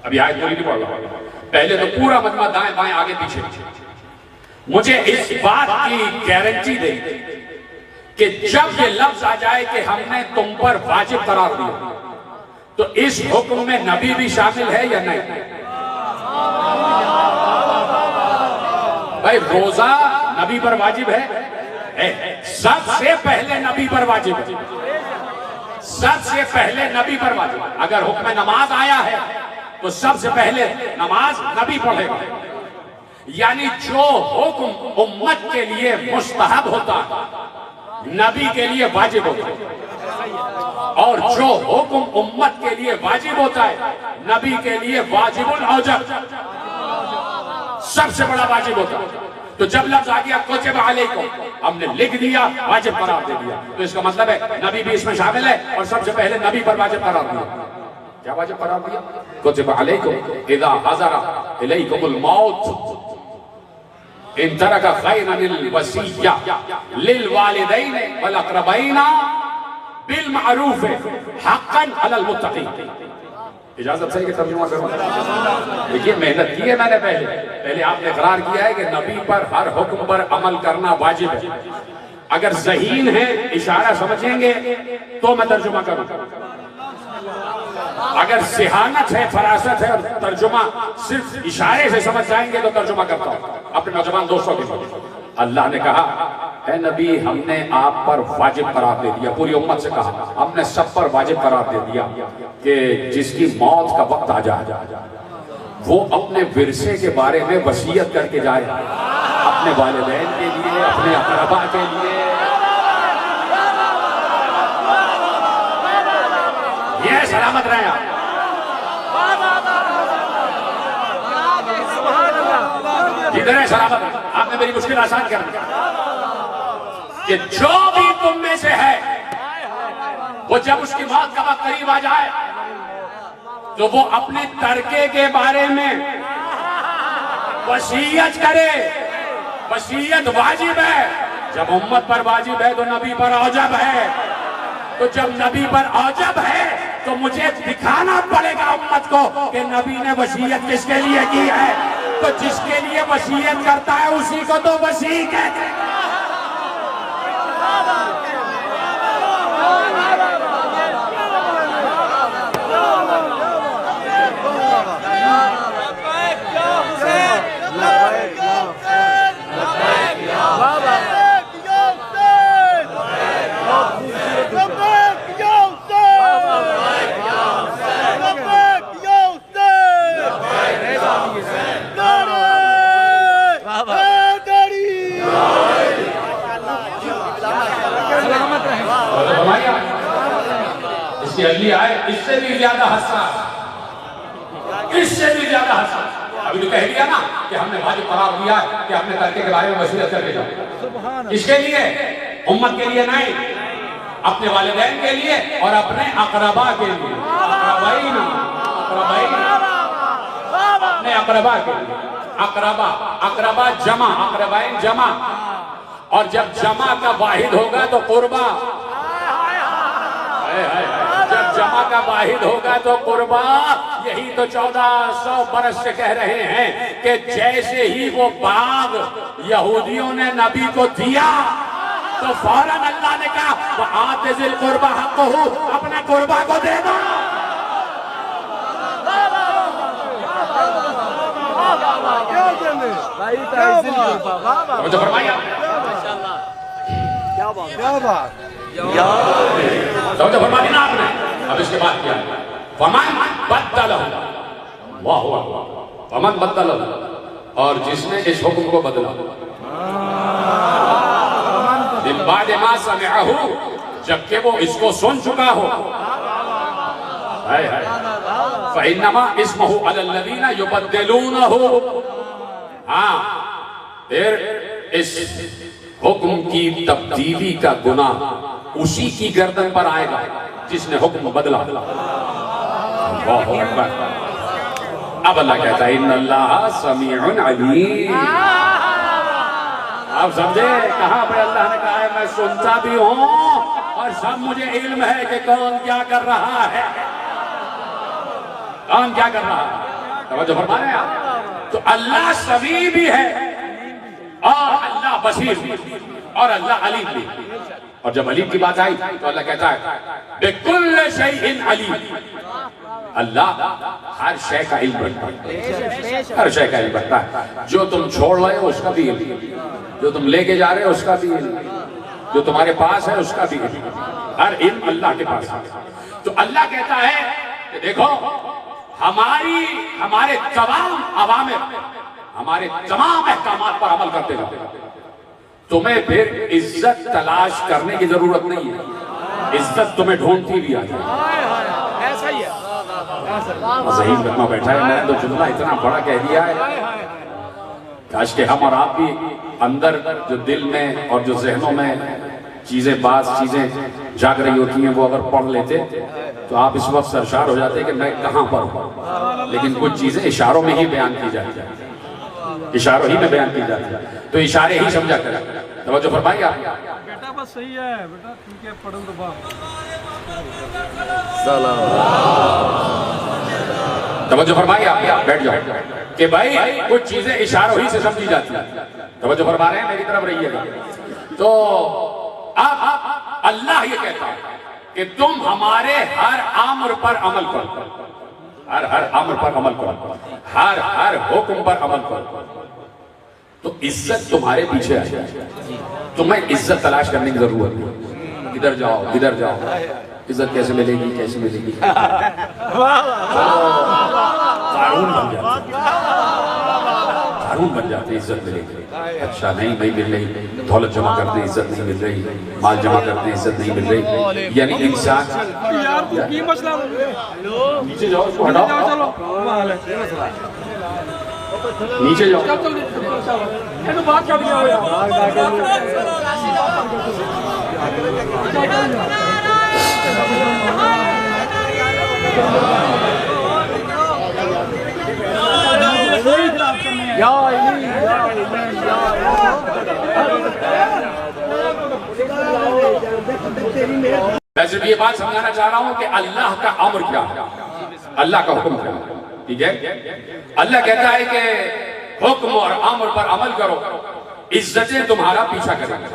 ابھی آیت پوری نہیں پڑھ رہا، پہلے تو پورا مجمع دائیں بائیں آگے پیچھے، مجھے اس بات کی گارنٹی دے کہ جب یہ لفظ آ جائے کہ ہم نے تم پر واجب قرار دیا، تو اس حکم میں نبی بھی شامل ہے یا نہیں؟ بھائی روزہ نبی پر واجب ہے، سب سے پہلے نبی پر واجب ہے، سب سے پہلے نبی پر واجب ہے۔ اگر حکم نماز آیا ہے تو سب سے پہلے نماز نبی پڑھے گا، یعنی جو حکم امت کے لیے مستحب ہوتا ہے نبی کے لیے واجب ہوتا ہے، اور جو حکم امت کے لیے واجب ہوتا ہے نبی کے لیے واجب الاوجب، سب سے بڑا واجب ہوتا ہے۔ تو جب لفظ آ گیا کتب علیکم، ہم نے لکھ دیا، واجب قرار دے دیا، تو اس کا مطلب ہے نبی بھی اس میں شامل ہے اور سب سے پہلے نبی پر واجب قرار دیا۔ کیا واجب قرار دیا؟ کتب علیکم اذا حضر الیکم الموت ان ترک خیرا الوصیہ للوالدین والاقربین بالمعروف حقا علی المتقین۔ اجازت صحیح کہ ترجمہ کروں؟ دیکھیے محنت کی ہے میں نے، پہلے آپ نے اقرار کیا ہے کہ نبی پر ہر حکم پر عمل کرنا واجب ہے۔ اگر ذہین ہیں اشارہ سمجھیں گے تو میں ترجمہ کروں، اگر ذہانت ہے، فراست ہے اور ترجمہ صرف اشارے سے سمجھ جائیں گے تو ترجمہ کرتا ہوں اپنے نوجوان دوستوں کے لیے۔ اللہ نے کہا اے نبی ہم نے آپ پر واجب قرار دے دیا، پوری امت سے کہا ہم نے سب پر واجب قرار دے دیا کہ جس کی موت کا وقت آ جائے وہ اپنے ورثے کے بارے میں وصیت کر کے جائے، اپنے والدین کے لیے، اپنے اقربا کے لیے۔ یہ سلامت رہے آپ، جدھر ہے سلامت رہے۔ آپ نے میری مشکل آسان کر دی کہ جو بھی تم میں سے ہے وہ جب اس کی موت کا وقت قریب آ جائے تو وہ اپنے ترکے کے بارے میں وصیت کرے۔ وصیت واجب ہے، جب امت پر واجب ہے تو نبی پر اوجب ہے، تو جب نبی پر اوجب ہے تو مجھے دکھانا پڑے گا امت کو کہ نبی نے وصیت کس کے لیے کی ہے، تو جس کے لیے وصیت کرتا ہے اسی کو تو وصی کہتے ہیں۔ اس کی اگلی آئے اس سے بھی زیادہ حساس، اس سے بھی زیادہ حساس۔ ابھی تو کہہ دیا نا کہ ہم نے واجب قرار دیا ہے کہ اپنے ترکے کے بارے میں وصیت کر کے جاؤ، اس کے لیے امت کے لیے نہیں، اپنے والدین کے لیے اور اپنے اقربا کے لیے، اقربائین اپنے اقربا کے لیے، اقربا جمع، اقربائین جمع، اور جب جمع کا واحد ہوگا تو قربا، جب جمع کا واحد ہوگا تو قربا۔ یہی تو 1400 برس سے کہہ رہے ہیں کہ جیسے ہی وہ باغ یہودیوں نے نبی کو دیا تو فوراً اللہ نے کہا وَآتِ ذِی الْقُرْبَى حَقَّهُ، اپنے قربا کو دے دو. جو فرمایا جو فرمایا نا آپ نے. اب اس کے بعد کیا فَمَنْ بَدَّلَهُ، واہ واہ واہ، فَمَنْ بَدَّلَهُ، اور جس نے اس حکم کو بدلا من بعد ما سمعه، جبکہ وہ اس کو سن چکا ہو، فَإِنَّمَا اسْمُهُ عَلَى الَّذِينَ يُبَدِّلُونَهُ. ہاں، پھر اس حکم کی تبدیلی کا گناہ اسی کی گردن پر آئے گا جس نے حکم بدلا. اللہ اکبر. اب اللہ کہتا ہے ان اللہ سمیع علیم. آپ سمجھے کہاں پہ اللہ نے کہا ہے میں سنتا بھی ہوں اور سب مجھے علم ہے کہ کون کیا کر رہا ہے، کون کیا کر رہا ہے. توجہ فرما رہے ہیں آپ. تو اللہ سمیع بھی ہے اور اللہ بصیر بھی اور اللہ علیم بھی. اور جب علیم کی بات آئی تو اللہ کہتا ہے بِكُلِّ شَيْءٍ عَلِيمٍ. اللہ ہر شے کا علم رکھتا ہے، ہر شے کا علم رکھتا ہے. جو تم چھوڑ رہے ہو اس کا بھی علم، جو تم لے کے جا رہے ہو اس کا بھی علم، جو تمہارے پاس ہے اس کا بھی علم. ہر علم اللہ کے پاس ہے. تو اللہ کہتا ہے کہ دیکھو ہمارے تمام اوامر، ہمارے تمام احکامات پر عمل کرتے جاؤ. تمہیں پھر عزت تلاش کرنے کی ضرورت نہیں ہے، عزت تمہیں ڈھونڈتی بھی آ جائے. ایسا ہی ہے. ذہین رکھنا بیٹھا ہے. میں نے تو جملہ اتنا بڑا کہہ دیا ہے، کاش کہ ہم اور آپ بھی اندر جو دل میں اور جو ذہنوں میں بعض چیزیں جاگ رہی ہوتی ہیں وہ اگر پڑھ لیتے تو آپ اس وقت سرشار ہو جاتے کہ میں کہاں پر ہوں. لیکن کچھ چیزیں اشاروں میں ہی بیان کی جاتی ہیں، اشاروں ہی میں بیان کی جاتی ہیں، تو اشارے ہی سمجھا کریں. توجہ فرمائیے آپ. بیٹا بس صحیح ہے بیٹا، ٹھیک ہے پڑھن تو باپ. توجہ فرمائیے آپ. بیٹھ جاؤ کہ بھائی کچھ چیزیں اشاروں ہی سے سمجھی جاتی ہیں. توجہ فرما رہے ہیں، میری طرف رہیے گا. تو اللہ یہ کہتا ہے کہ تم ہمارے ہر امر پر عمل کرو، ہر امر پر عمل کرو، ہر حکم پر عمل کرو، تو عزت تمہارے پیچھے آئے. تمہیں عزت تلاش کرنے کی ضرورت نہیں. ادھر جاؤ ادھر جاؤ، عزت کیسے ملے گی کیسے ملے گی. قارون بن جاتے، قارون بن جاتے عزت ملے گی. اچھا نہیں مل رہی، دولت جمع کرتے عزت نہیں مل رہی، مال جمع کرتے عزت نہیں مل رہی. یعنی انسان یار تو کی مسئلہ. نیچے جاؤ، اس کو ہٹاؤ، چلو نیچے جاؤ. بات کر دیا. میں صرف یہ بات سمجھانا چاہ رہا ہوں کہ اللہ کا امر کیا ہے، اللہ کا حکم کیا ہے. ٹھیک ہے. اللہ کہتا ہے کہ حکم اور امر پر عمل کرو، عزتیں تمہارا پیچھا کریں گے،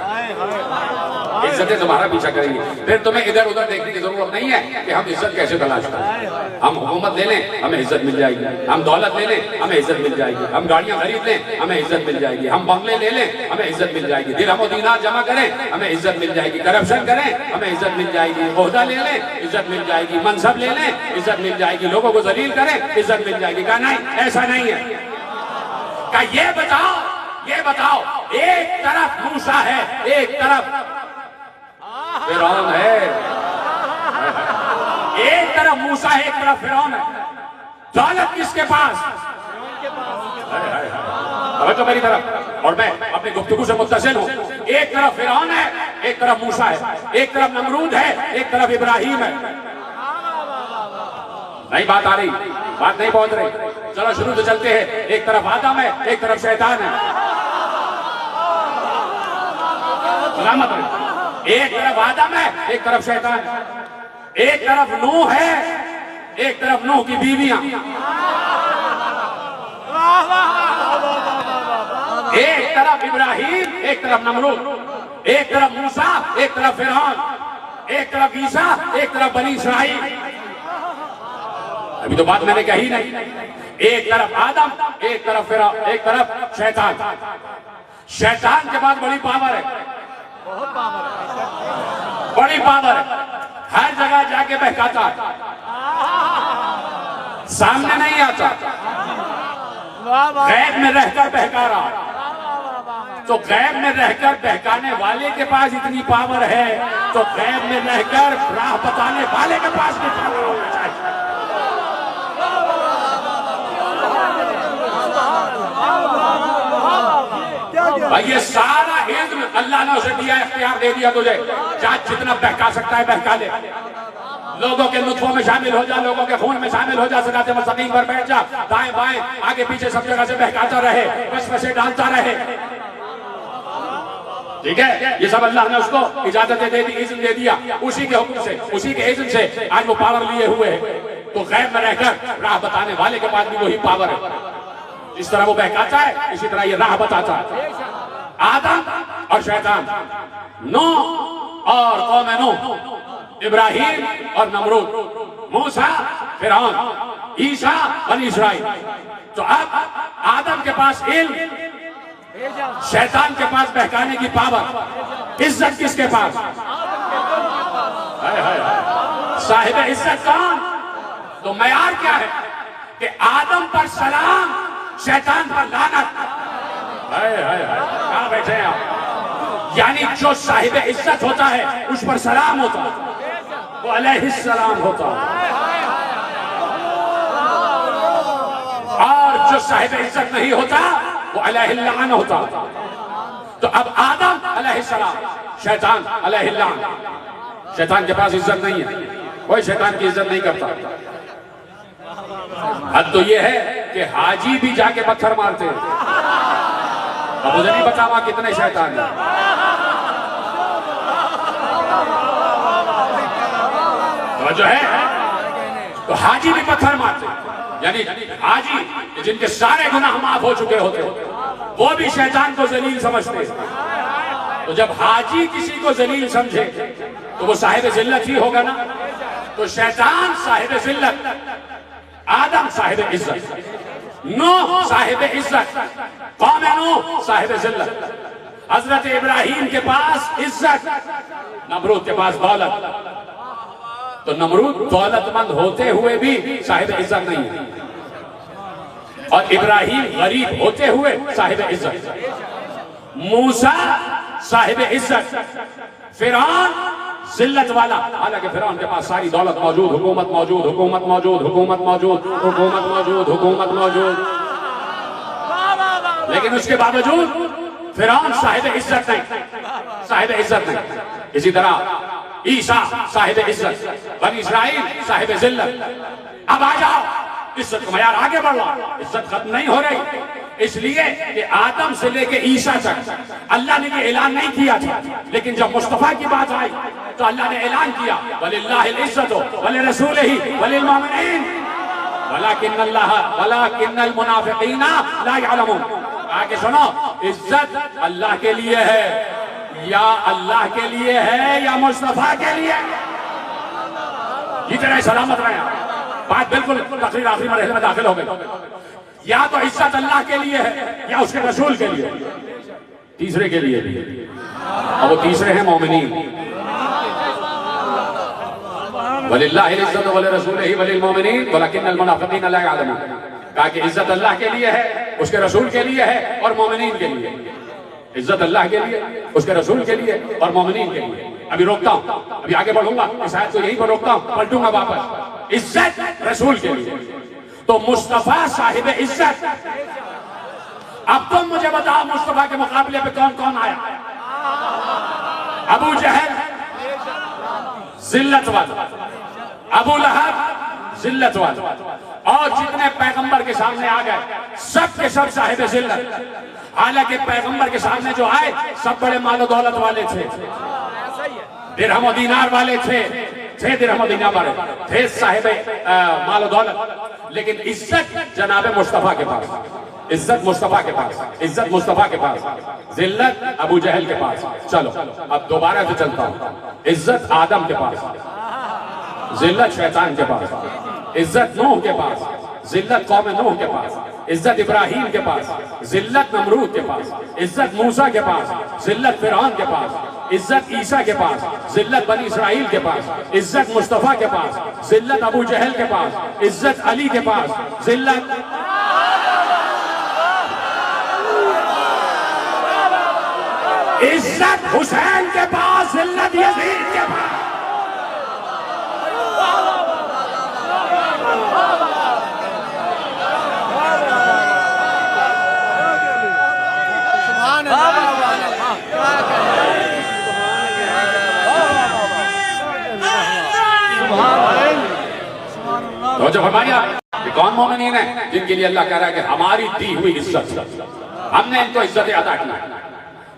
عزتیں تمہارا پیچھا کریں گی. پھر تمہیں ادھر ادھر دیکھنے کی ضرورت نہیں ہے کہ ہم عزت کیسے تلاش کریں. ہم حکومت لے لیں ہمیں عزت مل جائے گی، ہم دولت لے لیں ہمیں عزت مل جائے گی، ہم گاڑیاں خرید لیں ہمیں عزت مل جائے گی، ہم بنگلے لے لیں ہمیں عزت مل جائے گی، درہم و دینار جمع کریں ہمیں عزت مل جائے گی، کرپشن کریں ہمیں عزت مل جائے گی، عہدہ لے لیں عزت مل جائے گی، منصب لے لیں عزت مل جائے گی، لوگوں کو ذلیل کریں عزت مل جائے گی. کہا نہیں، ایسا نہیں ہے. کہ یہ بتاؤ ایک طرف موسیٰ ہے، ایک طرف فرعون ہے. ایک طرف موسیٰ ہے، ایک طرف فرعون ہے. دولت کس کے پاس؟ توجہ میری طرف، اور میں اپنی گفتگو سے متصل ہوں. ایک طرف فرعون ہے، ایک طرف موسیٰ ہے، ایک طرف نمرود ہے، ایک طرف ابراہیم ہے. نہیں بات آ رہی، بات نہیں پہنچ رہی. چلو شروع سے چلتے ہیں. ایک طرف آدم ہے، ایک طرف شیطان ہے. سلامت رہے. ایک طرف آدم ہے، ایک طرف شیطان ہے. ایک طرف نوح ہے، ایک طرف نوح کی بیویاں. ایک طرف ابراہیم، ایک طرف نمرود. ایک طرف موسیٰ، ایک طرف فرعون، ایک طرف عیسیٰ، ایک طرف بنی اسرائیل. ابھی تو بات میں نے کہی نہیں. ایک طرف آدم، ایک طرف فرعون، ایک طرف شیطان. شیطان کے پاس بڑی پاور ہے، بڑی پاور ہے. ہر جگہ جا کے بہکاتا ہے، سامنے نہیں آتا، غیب میں رہ کر بہکا رہا. تو غیب میں رہ کر بہکانے والے کے پاس اتنی پاور ہے تو غیب میں رہ کر راہ بتانے والے کے پاس بھی پاور ہونا چاہیے. بھائی یہ سارا علم اللہ نے اسے دیا، اختیار دے دیا تجھے. چاہے جتنا بہکا سکتا ہے بہکا لے. لوگوں کے نطفوں میں شامل ہو جا، لوگوں کے خون میں شامل ہو جا، صراط مستقیم پر بیٹھ جا، دائیں بائیں آگے پیچھے سب جگہ سے بہکاتا رہے، وسوسے ڈالتا رہے. ٹھیک ہے، یہ سب اللہ نے اس کو اجازت دے دی، اذن دے دیا. اسی کے حکم سے، اسی کے اذن سے آج وہ پاور لیے ہوئے ہیں. تو غیب میں رہ کر راہ بتانے والے کے پاس بھی وہی پاور ہے. اس طرح وہ بہکاتا ہے، اسی طرح یہ راہ بتاتا ہے. آدم اور شیطان، نوح اور قوم نوح، ابراہیم اور نمرود، موسیٰ، فرعون، عیسیٰ، بنی اسرائیل. تو اب آدم کے پاس علم، شیطان کے پاس بہکانے کی پاور، عزت کس کے پاس؟ صاحب عزت کون؟ تو معیار کیا ہے کہ آدم پر سلام، شیطان پر لعنت. کہاں بیٹھے ہیں آپ؟ یعنی جو صاحب عزت ہوتا ہے اس پر سلام ہوتا ہے، وہ علیہ السلام ہوتا ہے. اور جو صاحب عزت نہیں ہوتا وہ علیہ اللعن ہوتا. تو اب آدم علیہ السلام، شیطان علیہ اللعن. شیطان کے پاس عزت نہیں ہے، کوئی شیطان کی عزت نہیں کرتا. حد تو یہ ہے کہ حاجی بھی جا کے پتھر مارتے ہیں. اب مجھے نہیں بتا وہاں کتنے شیطان ہیں. جو ہے تو حاجی بھی پتھر مارتے ہیں. یعنی حاجی جن کے سارے گناہ معاف ہو چکے ہوتے وہ بھی شیطان کو ذلیل سمجھتے ہیں. تو جب حاجی کسی کو ذلیل سمجھے تو وہ صاحب ذلت ہی ہوگا نا. تو شیطان صاحب ذلت، آدم صاحب عزت، نوح صاحب عزت، قوم نوح صاحب ذلت. حضرت ابراہیم کے پاس عزت، نمرود کے پاس دولت. تو نمرود دولت مند ہوتے ہوئے بھی صاحب عزت نہیں ہے، اور ابراہیم غریب ہوتے ہوئے صاحب عزت. موسیٰ صاحب عزت، فرعون ذلت والا. حالانکہ فرعون کے پاس ساری دولت موجود، حکومت موجود، حکومت موجود، حکومت موجود، حکومت موجود، حکومت موجود، لیکن اس کے باوجود فرعون صاحب عزت نہیں، صاحب عزت نہیں. اسی طرح عیسیٰ صاحب عزت، بنی اسرائیل صاحب ذلت. اب آ جاؤ، عزت کا معیار آگے بڑھ رہا، عزت ختم نہیں ہو رہی. اس لیے کہ آدم سے لے کے عیسیٰ تک اللہ نے یہ اعلان نہیں کیا تھا، لیکن جب مصطفیٰ کی بات آئی تو اللہ نے اعلان کیا وَلِلَّهِ الْعِزَّةُ وَلِرَسُولِهِ وَلِلْمُؤْمِنِينَ وَلَكِنَّ الْمُنَافِقِينَ لَا يَعْلَمُونَ. آگے سنو، عزت اللہ کے لیے ہے، یا اللہ کے لیے ہے یا مصطفیٰ کے لیے. جتنے سلامت رہے ہیں. بات بالکل تقریر آخری مرحلے میں داخل ہو گئی. یا تو عزت اللہ کے لیے ہے یا اس کے رسول کے لیے، تیسرے کے لیے بھی. اور وہ تیسرے ہیں مومنین. وَلِلَّهِ الْعِزَّةُ وَلِرَسُولِهِ وَلِلْمُؤْمِنِينَ وَلَكِنَّ الْمُنَافِقِينَ لَا يَعْلَمُونَ. کہا کہ عزت اللہ کے لیے ہے، اس کے رسول کے لیے ہے اور مومنین کے لیے. عزت اللہ کے لیے، اس کے رسول کے لیے اور مومنین کے لیے. ابھی روکتا ہوں، ابھی آگے بڑھوں گا، اس آیت کو یہیں پر روکتا ہوں، پلٹوں گا واپس. عزت رسول کے لیے، تو مصطفیٰ صاحب عزت. اب تم مجھے بتاؤ مصطفیٰ کے مقابلے پہ کون کون آیا؟ ابو جہل ذلت والا، ابو لہب ذلت والا، اور جتنے پیغمبر کے سامنے آ گئے سب کے سب صاحب ذلت. حالانکہ پیغمبر کے سامنے جو آئے سب بڑے مال و دولت والے تھے، درہم و دینار والے تھے درہم و دینار والے تھے، صاحب مال و دولت. لیکن عزت جناب مصطفیٰ کے پاس. عزت مصطفیٰ کے پاس، عزت مصطفیٰ کے پاس، ذلت ابو جہل کے پاس. چلو اب دوبارہ سے چلتا ہوں. عزت آدم کے پاس، ذلت شیطان کے پاس. عزت نوح کے پاس، ذلت قوم نوح کے پاس. عزت ابراہیم کے پاس، ذلت نمرود کے پاس. عزت موسیٰ کے پاس، ذلت فرعون کے پاس. عزت عیسیٰ کے پاس، ذلت بنی اسرائیل کے پاس. عزت مصطفیٰ کے پاس، ذلت ابو جہل کے پاس. عزت علی کے پاس، ذلت عزت حسین کے پاس، ذلت یزید کے پاس. توجہ فرمائیے. یہ کون مومنین ہیں جن کے لیے اللہ کہہ رہا ہے کہ ہماری دی ہوئی عزت، ہم نے ان کو عزتیں عطا کی.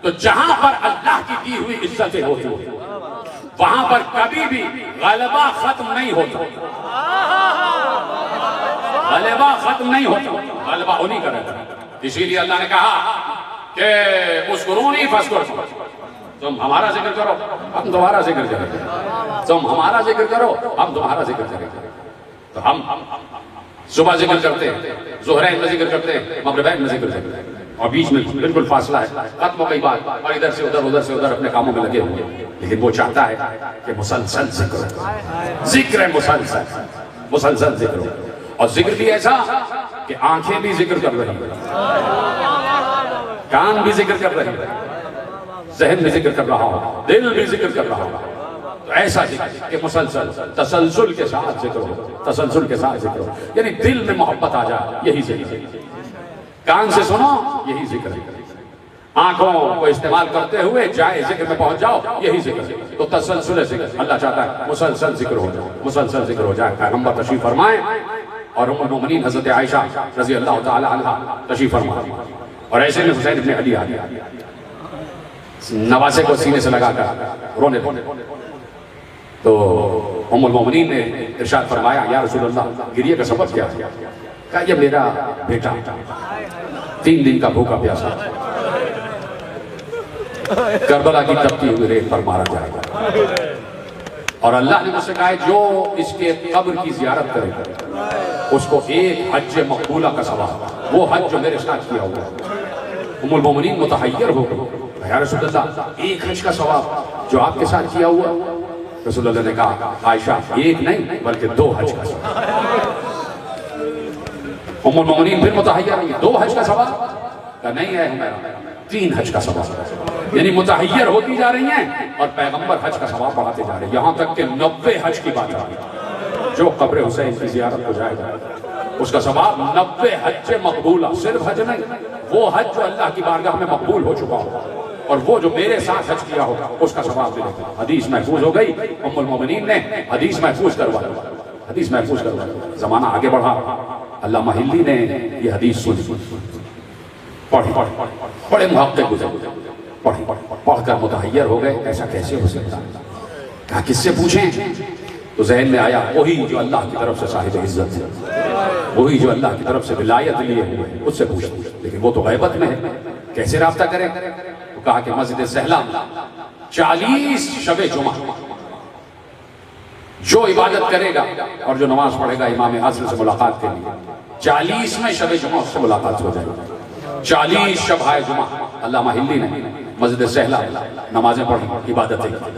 تو جہاں پر اللہ کی دی ہوئی عزتیں ہوتی ہیں وہاں پر کبھی بھی غلبہ ختم نہیں ہوتا. غلبہ ختم نہیں ہوتا، غلبہ انہی کا رہتا ہے. اسی لیے اللہ نے کہا کہ اذکرونی فاذکرکم. تم ہمارا ذکر کرو ہم تمہارا ذکر کریں گے. تم ہمارا ذکر کرو ہم تمہارا ذکر کریں گے. تو ہم صبح ذکر کرتے ہیں، ظہرین میں ذکر کرتے ہیں، مغربین میں ذکر کرتے ہیں، اور بیچ میں بالکل فاصلہ ہے، ختم ہو گئی بات اور ادھر سے ادھر ادھر سے ادھر اپنے کاموں میں لگے ہوئے. لیکن وہ چاہتا ہے کہ مسلسل ذکر ہو. ذکر ہے مسلسل، مسلسل ذکر ہو. اور ذکر بھی ایسا کہ آنکھیں بھی ذکر کر رہی ہیں، کان بھی ذکر کر رہی ہیں، ذہن بھی ذکر کر رہا ہو، دل بھی ذکر کر رہا ہو. تو ایسا ذکر کہ مسلسل تسلسل کے ساتھ ذکر ہو، تسلسل کے ساتھ ذکر ہو. یعنی دل میں محبت آ جائے، یہی ذکر ہے. کان سے سنو، یہی ذکر ہے. آنکھوں کو استعمال کرتے ہوئے جائے ذکر میں پہنچ جاؤ، یہی ذکر ہے. تو تسلسل ذکر اللہ چاہتا ہے مسلسل ذکر ہو جائے، مسلسل ذکر ہو جائے. پیغمبر تشریف فرمائیں اور ام المؤمنین حضرت عائشہ رضی اللہ تعالی عنہ تشریف فرمائیں. اور ایسے میں حسین ابن علی آ گیا، نواسے کو سینے سے لگا کر رونے لگے. تو ام المؤمنین نے ارشاد فرمایا یا رسول اللہ گریے کا سبب کیا ہے؟ کہا یہ میرا بیٹا 3 دن کا بھوکا پیاسا کربلا کی تپتی ہوئی ریت پر مارا جائے گا. اور اللہ نے مجھ سے کہا ہے جو اس کے قبر کی زیارت کرے گا اس کو ایک حج مقبولہ کا ثواب، وہ حج جو میرے ساتھ کیا ہوا. ام المؤمنین متحیر ہو گئی، یا رسول اللہ ایک حج کا ثواب جو آپ کے ساتھ کیا ہوا. رسول اللہ نے کہا عائشہ ایک نہیں بلکہ 2 حج کا ثواب. ام المؤمنین پھر متحیر ہوئی، 2 حج کا ثواب؟ کہا نہیں ہے ہمارا 3 حج کا ثواب. یعنی متحیر ہوتی جا رہی ہیں اور پیغمبر حج کا ثواب بڑھاتے جا رہے ہیں، یہاں تک کہ 90 حج کی بات آ گئی. جو قبر حسین کی زیارت کو جائے گا اس کا ثواب 90 حج مقبولہ. صرف حج نہیں، وہ حج جو اللہ کی بارگاہ میں مقبول ہو چکا ہوگا اور وہ جو میرے ساتھ حج کیا ہوگا اس کا ثواب ملے گا. حدیث محفوظ ہو گئی. ام المؤمنین نے حدیث محفوظ کروا دی، حدیث محفوظ کروا دی. زمانہ آگے بڑھا، علامہ ہلی نے یہ حدیث سنی، پڑھی، بڑے محقق گزرے، پڑھ کر متحیر ہو گئے ایسا کیسے ہو سکتا ہے. کہا کس سے پوچھیں؟ تو ذہن میں آیا وہی جو اللہ کی طرف سے صاحب عزت ہے، وہی جو اللہ کی طرف سے ولایت لیے ہوئے ہیں، اس سے پوچھیں. لیکن وہ تو غیبت میں ہے، کیسے رابطہ کریں؟ تو کہا کہ مسجد زہلا 40 شب جمعہ جو عبادت کرے گا اور جو نماز پڑھے گا امام عاصم سے ملاقات کے لیے، 40 میں شب جمعہ اس سے ملاقات ہو جائے گا. 40 شب جمعہ علامہ ہلی نے مسجد زہلا نمازیں پڑھی، عبادتیں کی.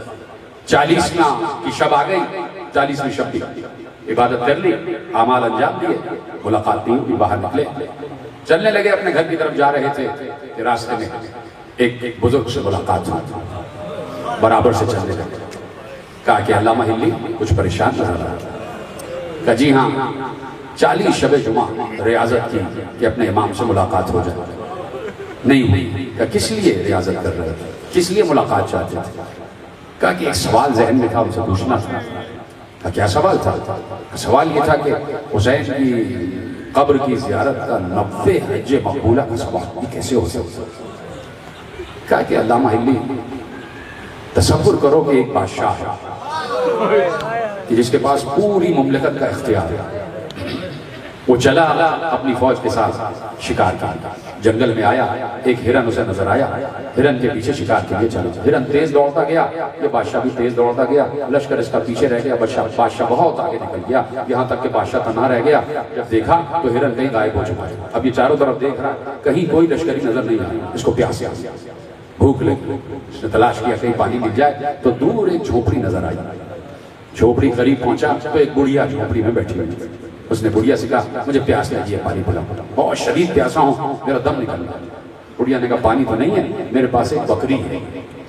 40 کی شب آ گئی، 40ویں شب کی عبادت کر لی، اعمال انجام دیے، ملاقات نہیں ہوئی، باہر نکلے، چلنے لگے اپنے گھر کی طرف جا رہے تھے کہ راستے میں ایک بزرگ سے ملاقات ہوئی، برابر سے چلنے لگے. کہا کہ علامہ ہلی کچھ پریشان نظر رہا. کہا جی ہاں 40 شب جمعہ ریاضت کی کہ اپنے امام سے ملاقات ہو جائے، نہیں ہوئی. کہا کس لیے ریاضت کر رہے تھے، کس لیے ملاقات چاہتے تھے؟ کہا کہ ایک سوال ذہن میں تھا ان سے پوچھنا تھا. کہا کیا سوال تھا؟ سوال یہ تھا کہ حسین کی قبر کی زیارت کا 90 حج مقبولہ کا ثواب یہ کیسے ہو سکتا؟ کہا کہ علامہ ہلی تصور کرو کہ ایک بادشاہ ہے کہ جس کے پاس پوری مملکت کا اختیار ہے، وہ چلا اپنی فوج کے ساتھ شکار کا، جنگل میں آیا، ایک ہرن اسے نظر آیا، ہرن کے پیچھے شکار کے لیے چلا، ہرن تیز دوڑتا گیا، یہ بادشاہ بھی تیز دوڑتا گیا، لشکر اس کا پیچھے رہ گیا، بادشاہ بہت آگے نکل گیا، یہاں تک کہ بادشاہ تنہا رہ گیا، جب دیکھا تو ہرن کہیں غائب ہو چکا ہے، اب یہ چاروں طرف دیکھ رہا، کہیں کوئی لشکری نظر نہیں آئی، اس کو پیاس بھوک لگی، اس نے تلاش کیا کہیں پانی مل جائے، تو دور ایک جھوپڑی نظر آئی، جھوپڑی قریب پہنچا تو ایک بڑھیا جھوپڑی میں بیٹھی ہوئی، اس نے بڑھیا سے کہا مجھے پیاس لگی ہے، پانی پلاؤ، بہت شدید پیاسا ہوں، میرا دم نکل گیا۔ بڑھیا نے کہا پانی تو نہیں ہے، میرے پاس ایک بکری ہے،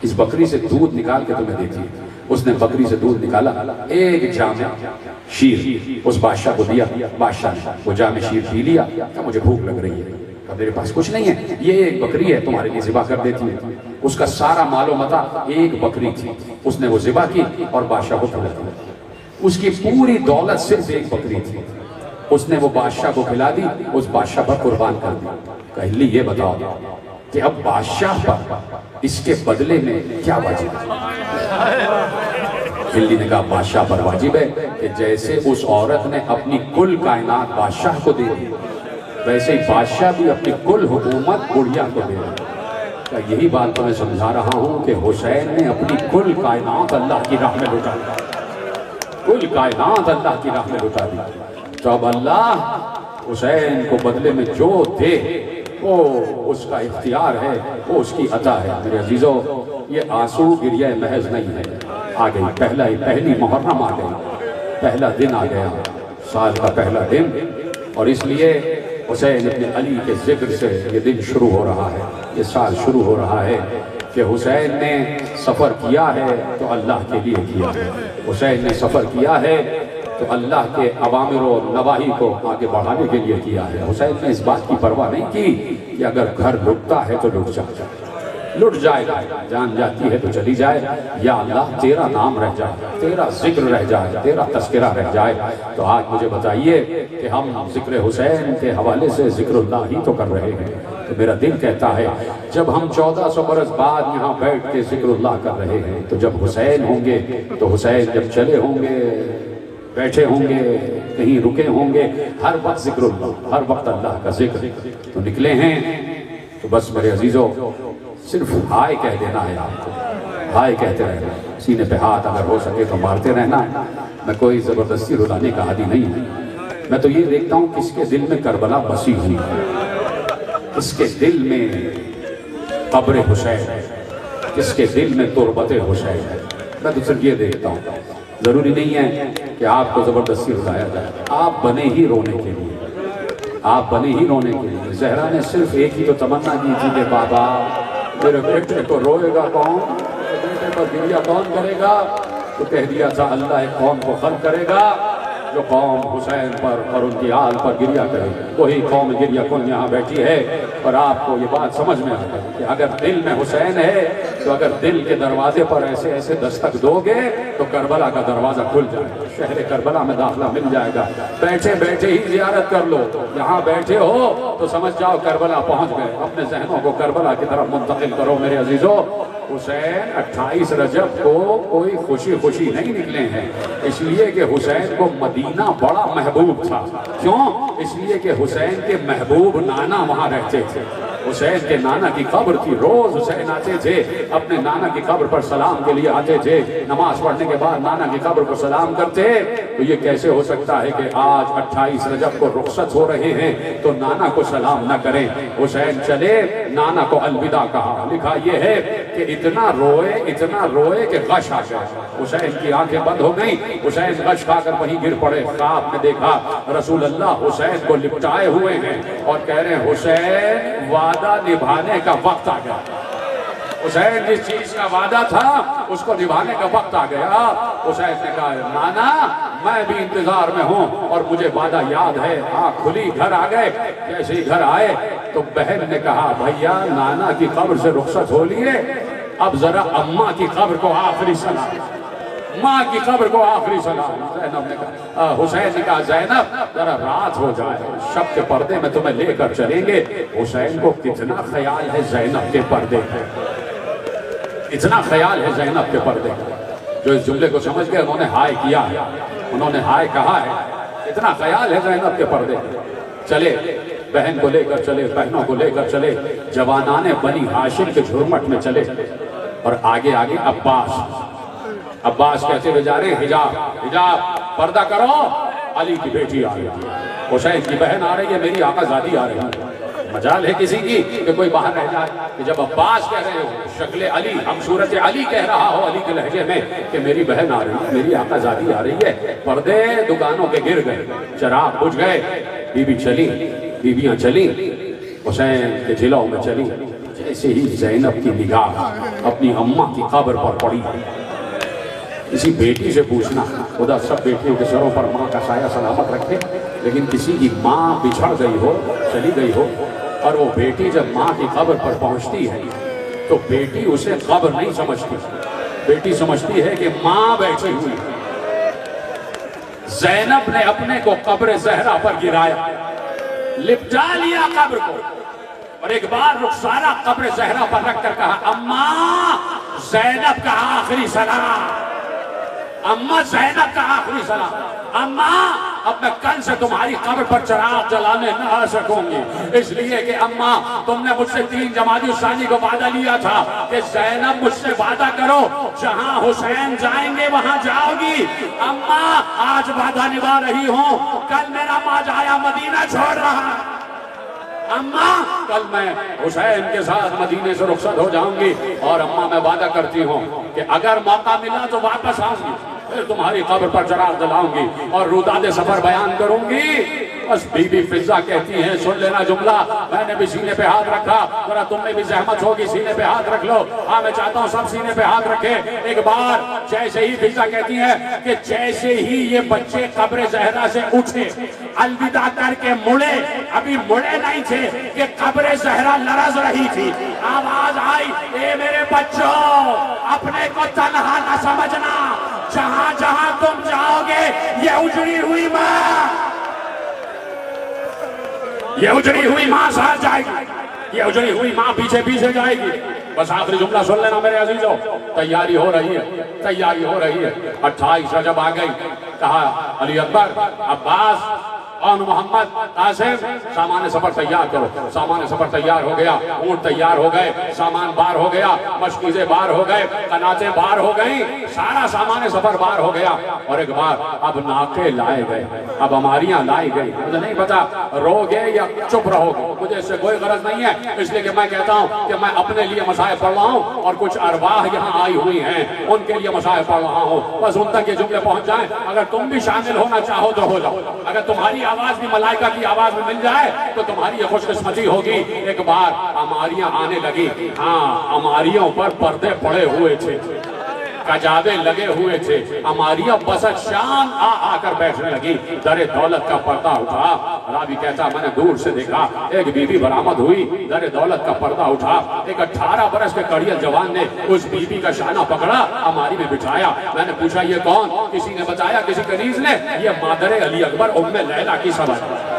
اس بکری سے دودھ نکال کے تمہیں دیتی ہے۔ اس نے بکری سے دودھ نکالا، ایک جامع شیر اس بادشاہ کو دیا، بادشاہ نے وہ جامع شیر پی لیا، کہ مجھے بھوک لگ رہی ہے، کہ میرے پاس کچھ نہیں ہے، یہ ایک بکری ہے تمہارے لیے ذبح کر دیتی ہے۔ اس کا سارا مال و متاع ایک بکری تھی، اس نے وہ ذبح کی اور بادشاہ کو کھلا دیا۔ اس کی پوری دولت صرف ایک بکری تھی، اس نے وہ بادشاہ کو کھلا دی، اس بادشاہ پر قربان کر دی۔ کہلی یہ بتاؤ کہ اب بادشاہ پر اس کے بدلے میں کیا واجب ہے؟ ہلی نے کہا بادشاہ پر واجب ہے کہ جیسے اس عورت نے اپنی کل کائنات بادشاہ کو دے دی، ویسے ہی بادشاہ بھی اپنی کل حکومت بڑھیا کو دے دی۔ یہی بات تو میں سمجھا رہا ہوں کہ حسین نے اپنی کل کائنات اللہ کی راہ میں لٹا دی، کل کائنات اللہ کی راہ میں لٹا دی۔ تو اب اللہ حسین کو بدلے میں جو دے وہ اس کا اختیار ہے، وہ اس کی عطا ہے۔ میرے عزیزو، یہ آنسو گریہ محض نہیں ہے، آ گئی پہلی محرم آ گئی، پہلا دن آ گیا، سال کا پہلا دن، اور اس لیے حسین ابن علی کے ذکر سے یہ دن شروع ہو رہا ہے، یہ سال شروع ہو رہا ہے کہ حسین نے سفر کیا ہے تو اللہ کے لیے کیا ہے، حسین نے سفر کیا ہے تو اللہ کے اوامر و نواہی کو آگے بڑھانے کے لیے کیا ہے۔ حسین نے اس بات کی پرواہ نہیں کی کہ اگر گھر لٹتا ہے تو لٹ جائے گا، جان جاتی ہے تو چلی جائے، یا اللہ تیرا نام رہ جائے، تیرا ذکر رہ جائے، تیرا تذکرہ رہ جائے۔ تو آج مجھے بتائیے کہ ہم ذکر حسین کے حوالے سے ذکر اللہ ہی تو کر رہے ہیں، تو میرا دل کہتا ہے جب ہم 1400 برس بعد یہاں بیٹھ کے ذکر اللہ کر رہے ہیں تو جب حسین ہوں گے، تو حسین جب چلے ہوں گے، بیٹھے ہوں گے، کہیں رکے ہوں گے، ہر وقت ذکر اللہ، ہر وقت اللہ کا ذکر۔ تو نکلے ہیں تو بس میرے عزیزو صرف ہائے کہہ دینا ہے، آپ کو ہائے کہتے رہنا، سینے پہ ہاتھ اگر ہو سکے تو مارتے رہنا ہے۔ میں کوئی زبردستی رلانے کا عادی نہیں ہوں، میں تو یہ دیکھتا ہوں کس کے دل میں کربلا بسی ہوئی ہے، کس کے دل میں قبر حسین ہے، کس کے دل میں تربت حسین ہے، میں تو صرف یہ دیکھتا ہوں۔ ضروری نہیں ہے کہ آپ کو زبردستی رلایا جائے، آپ بنے ہی رونے کے لیے، آپ بنے ہی رونے کے لیے۔ زہرا نے صرف ایک ہی تو تمنا کی تھی کہ بابا میرے بیٹے کو روئے گا کون، میرے بیٹے پر گریہ کون کرے گا؟ تو کہہ دیا تھا اللہ ایک قوم کو خلق کرے گا جو قوم حسین پر اور ان کی آل پر گریہ کرے، وہی قوم گریہ کن یہاں بیٹھی ہے۔ اور آپ کو یہ بات سمجھ میں آ گئی کہ اگر دل میں حسین ہے تو اگر دل کے دروازے پر ایسے ایسے دستک دو گے تو کربلا کا دروازہ کھل جائے گا، شہر کربلا میں داخلہ مل جائے گا۔ بیٹھے بیٹھے ہی زیارت کر لو، یہاں بیٹھے ہو تو سمجھ جاؤ کربلا پہنچ گئے، اپنے ذہنوں کو کربلا کی طرف منتقل کرو۔ میرے عزیزو، حسین 28 رجب کو کوئی خوشی خوشی نہیں نکلے ہیں، اس لیے کہ حسین کو مدینہ بڑا محبوب تھا۔ کیوں؟ اس لیے کہ حسین کے محبوب نانا وہاں رہتے تھے، حسین کے نانا کی قبر تھی، روز حسین آتے تھے، اپنے نانا کی قبر پر سلام کے لیے آتے تھے، نماز پڑھنے کے بعد نانا کی قبر پر سلام کرتے۔ تو یہ کیسے ہو سکتا ہے کہ آج 28 رجب کو رخصت ہو رہے ہیں تو نانا کو سلام نہ کریں؟ حسین چلے، نانا کو الوداع کہا، لکھا یہ ہے کہ اتنا روئے کہ غش آ گیا، حسین کی آنکھیں بند ہو گئیں، حسین غش کھا کر وہیں گر پڑے۔ خواب میں دیکھا رسول اللہ حسین کو لپٹائے ہوئے ہیں اور کہہ رہے ہیں حسین وعدہ نبھانے کا وقت آ گیا، حسین جس چیز کا وعدہ تھا اس کو نبھانے کا وقت آ گیا۔ حسین نے کہا نانا میں بھی انتظار میں ہوں اور مجھے وعدہ یاد ہے۔ آنکھ کھلی، گھر آ گئے، جیسے ہی گھر آئے تو بہن نے کہا بھیا نانا کی قبر سے رخصت ہو لیے، اب ذرا اماں کی قبر کو آخری سلام، ماں کی قبر کو آخری سلام۔ زینب نے کہا، حسین نے کہا زینب ذرا رات ہو جائے، شب کے پردے میں تمہیں لے کر چلیں گے۔ حسین کو کتنا خیال ہے زینب کے پردے پہ، اتنا خیال ہے زینب کے پردے پہ۔ جو اس جملے کو سمجھ گئے انہوں نے ہائے کیا ہے، انہوں نے ہائے کہا ہے، اتنا خیال ہے زینب کے پردے پہ۔ چلے بہن کو لے کر چلے، بہنوں کو لے کر چلے، جوانان بنی ہاشم کے جھرمٹ میں چلے، اور آگے آگے عباس کہتے ہوئے جا رہے ہیں حجاب پردہ کرو، علی کی بیٹی آ رہی ہے، حسین کی بہن آ رہی ہے، میری آقا زادی آ رہی ہے۔ مجال ہے کسی کی کہ کوئی باہر رہ جائے کہ جب عباس کہہ رہے ہو شکل علی، ہم صورت علی کہہ رہا ہو علی کے لہجے میں کہ میری بہن آ رہی ہے، میری آقا زادی آ رہی ہے، پردے دکانوں کے گر گئے، چراغ بجھ گئے، بیویاں چلیں حسین کے جلوں میں چلیں، جیسے ہی زینب کی نگاہ اپنی اماں کی قبر پر پڑی۔ کسی بیٹی سے پوچھنا، خدا سب بیٹیوں کے سروں پر ماں کا سایہ سلامت رکھے، لیکن کسی کی ماں بچھڑ گئی ہو، چلی گئی ہو، اور وہ بیٹی جب ماں کی قبر پر پہنچتی ہے تو بیٹی اسے قبر نہیں سمجھتی، بیٹی سمجھتی ہے کہ ماں بیٹھی ہوئی ہے۔ زینب نے اپنے کو قبر زہرا پر گرایا، لپٹا لیا قبر کو، اور ایک بار رخسارہ قبر زہرا پر رکھ کر کہا اماں زینب کا آخری سلام، اماں زینب کا آخری سلام، اماں اب میں کل سے تمہاری قبر پر چراغ جلانے نہ آ سکوں گی، اس لیے کہ اماں تم نے مجھ سے 3 جمادی الثانی کو وعدہ لیا تھا کہ زینب مجھ سے وعدہ کرو جہاں حسین جائیں گے وہاں جاؤ گی، اماں آج وعدہ نبھا رہی ہوں، کل میرا ماں جایا مدینہ چھوڑ رہا، اماں کل میں حسین کے ساتھ مدینے سے رخصت ہو جاؤں گی، اور اماں میں وعدہ کرتی ہوں کہ اگر موقع ملا تو واپس آؤں گی، پھر تمہاری قبر پر چراغ جلاؤں گی اور روداد سفر بیان کروں گی۔ بس بی بی فضہ کہتی ہیں سن لینا جملہ، میں نے بھی سینے پہ ہاتھ رکھا، ذرا تم میں بھی زحمت ہوگی سینے پہ ہاتھ رکھ لو، ہاں میں چاہتا ہوں سب سینے پہ ہاتھ رکھے۔ ایک بار جیسے ہی فضہ کہتی ہیں کہ جیسے ہی یہ بچے قبر زہرا سے اٹھے الوداع کر کے مڑے، ابھی مڑے نہیں تھے کہ قبر زہرا لرز رہی تھی، آواز آئی اے میرے بچوں اپنے کو تنہا نہ سمجھنا، جہاں جہاں تم جاؤ گے یہ اجڑی ہوئی ماں ساتھ جائے گی، یہ اجڑی ہوئی ماں پیچھے پیچھے جائے گی۔ بس آخری جملہ سن لینا میرے عزیزوں، تیاری ہو رہی ہے، 28 رجب آ گئی، کہا علی اکبر، عباس اور محمد، قاسم سامان سفر تیار کرو، سامان سفر تیار ہو گیا، اونٹ تیار ہو گئے، سامان بار ہو گیا، مشکیزیں بار ہو گئے، قناتیں بار ہو گئیں، سارا سامان سفر بار ہو گیا، اور ایک بار اب ناکے لائے گئے، اب ہماریاں لائی گئی، مجھے نہیں پتا رو گے یا چپ رہو گے، مجھے اس سے کوئی غرض نہیں ہے، اس لیے کہ میں کہتا ہوں کہ میں اپنے لیے مصائب پڑھ رہا ہوں اور کچھ ارواح یہاں آئی ہوئی ہیں ان کے لیے مصائب پڑھ رہا ہوں، بس ان تک یہ جملے پہنچ جائیں، اگر تم بھی شامل ہونا چاہو تو ہو جاؤ، اگر تمہاری آواز بھی ملائکہ کی آواز میں مل جائے تو تمہاری یہ خوش قسمتی ہوگی۔ ایک بار ہماریاں آنے لگی، ہاں ہماریوں پر پردے پڑے ہوئے تھے، کجاوے لگے ہوئے تھے، ہماریاں بسط شان آ کر بیٹھنے لگی، در دولت کا پردہ اٹھا، راوی کہتا میں نے دور سے دیکھا ایک بی بی برآمد ہوئی، در دولت کا پردہ اٹھا، ایک 18 برس کے کڑیل جوان نے اس بی بی کا شانہ پکڑا، ہماری میں بٹھایا، میں نے پوچھا یہ کون؟ کسی نے بتایا، کسی کنیز نے، یہ مادر علی اکبر ام لیلہ کی سبب۔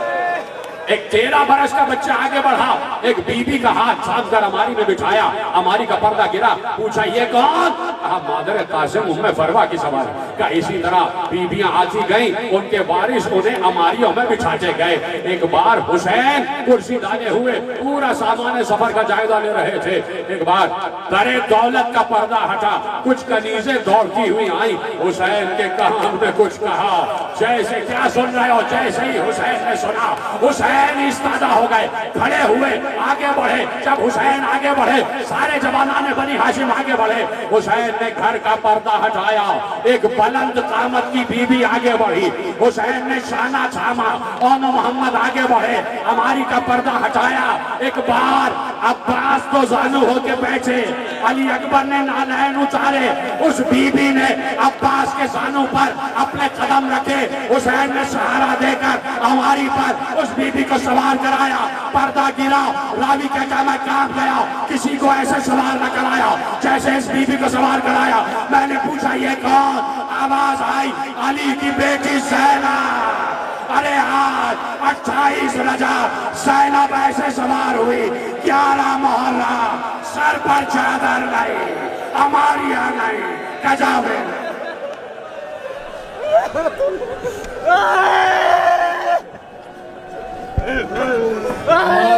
ایک 13 برس کا بچہ آگے بڑھا، ایک بی بی کا ہاتھ تھام کر ہماری میں بٹھایا، ہماری کا پردہ گرا، پوچھا یہ کون؟ کہا مادر قاسم ام فروا کی سوال۔ کہا اسی طرح بیبیاں آتی گئیں، ان کے وارث انہیں ہماریوں میں بٹھاتے گئے۔ ایک بار حسین کرسی ڈالے ہوئے پورا سامان سفر کا جائزہ لے رہے تھے، ایک بار در دولت کا پردہ ہٹا، کچھ کنیزیں دوڑتی ہوئی آئیں، حسین کے کان میں کچھ کہا، جیسے کیا سن رہے ہو؟ جیسے ہی حسین نے سنا، حسین استادہ ہو گئے، کھڑے ہوئے، آگے بڑھے، جب حسین آگے بڑھے سارے جوانان بنی ہاشم آگے بڑھے، حسین نے گھر کا پردہ ہٹایا، ایک بلند قامت کی بی بی آگے بڑھی، حسین نے شانہ تھاما، اون محمد آگے بڑھے، ہماری کا پردہ ہٹایا، ایک بار عباس تو زانو ہو کے بیٹھے، علی اکبر نے نالین اتارے، اس بی بی نے عباس کے زانو پر اپنے قدم رکھے، حسین نے سہارا دے کر ہماری پر اس بی بی کو سوار کرایا، پردہ گرا، راوی کہتا میں کانپ گیا، کسی کو ایسے سوار نہ کرایا جیسے اس بی بی کو سوار کرایا۔ میں نے پوچھا یہ کون؟ آواز آئی علی کی بیٹی زینب۔ ارے آج 28 رجب زینب ایسے سوار ہوئی، 11 محرم، سر پر چادر نہیں، ہماریاں نہیں، کجاوے ہے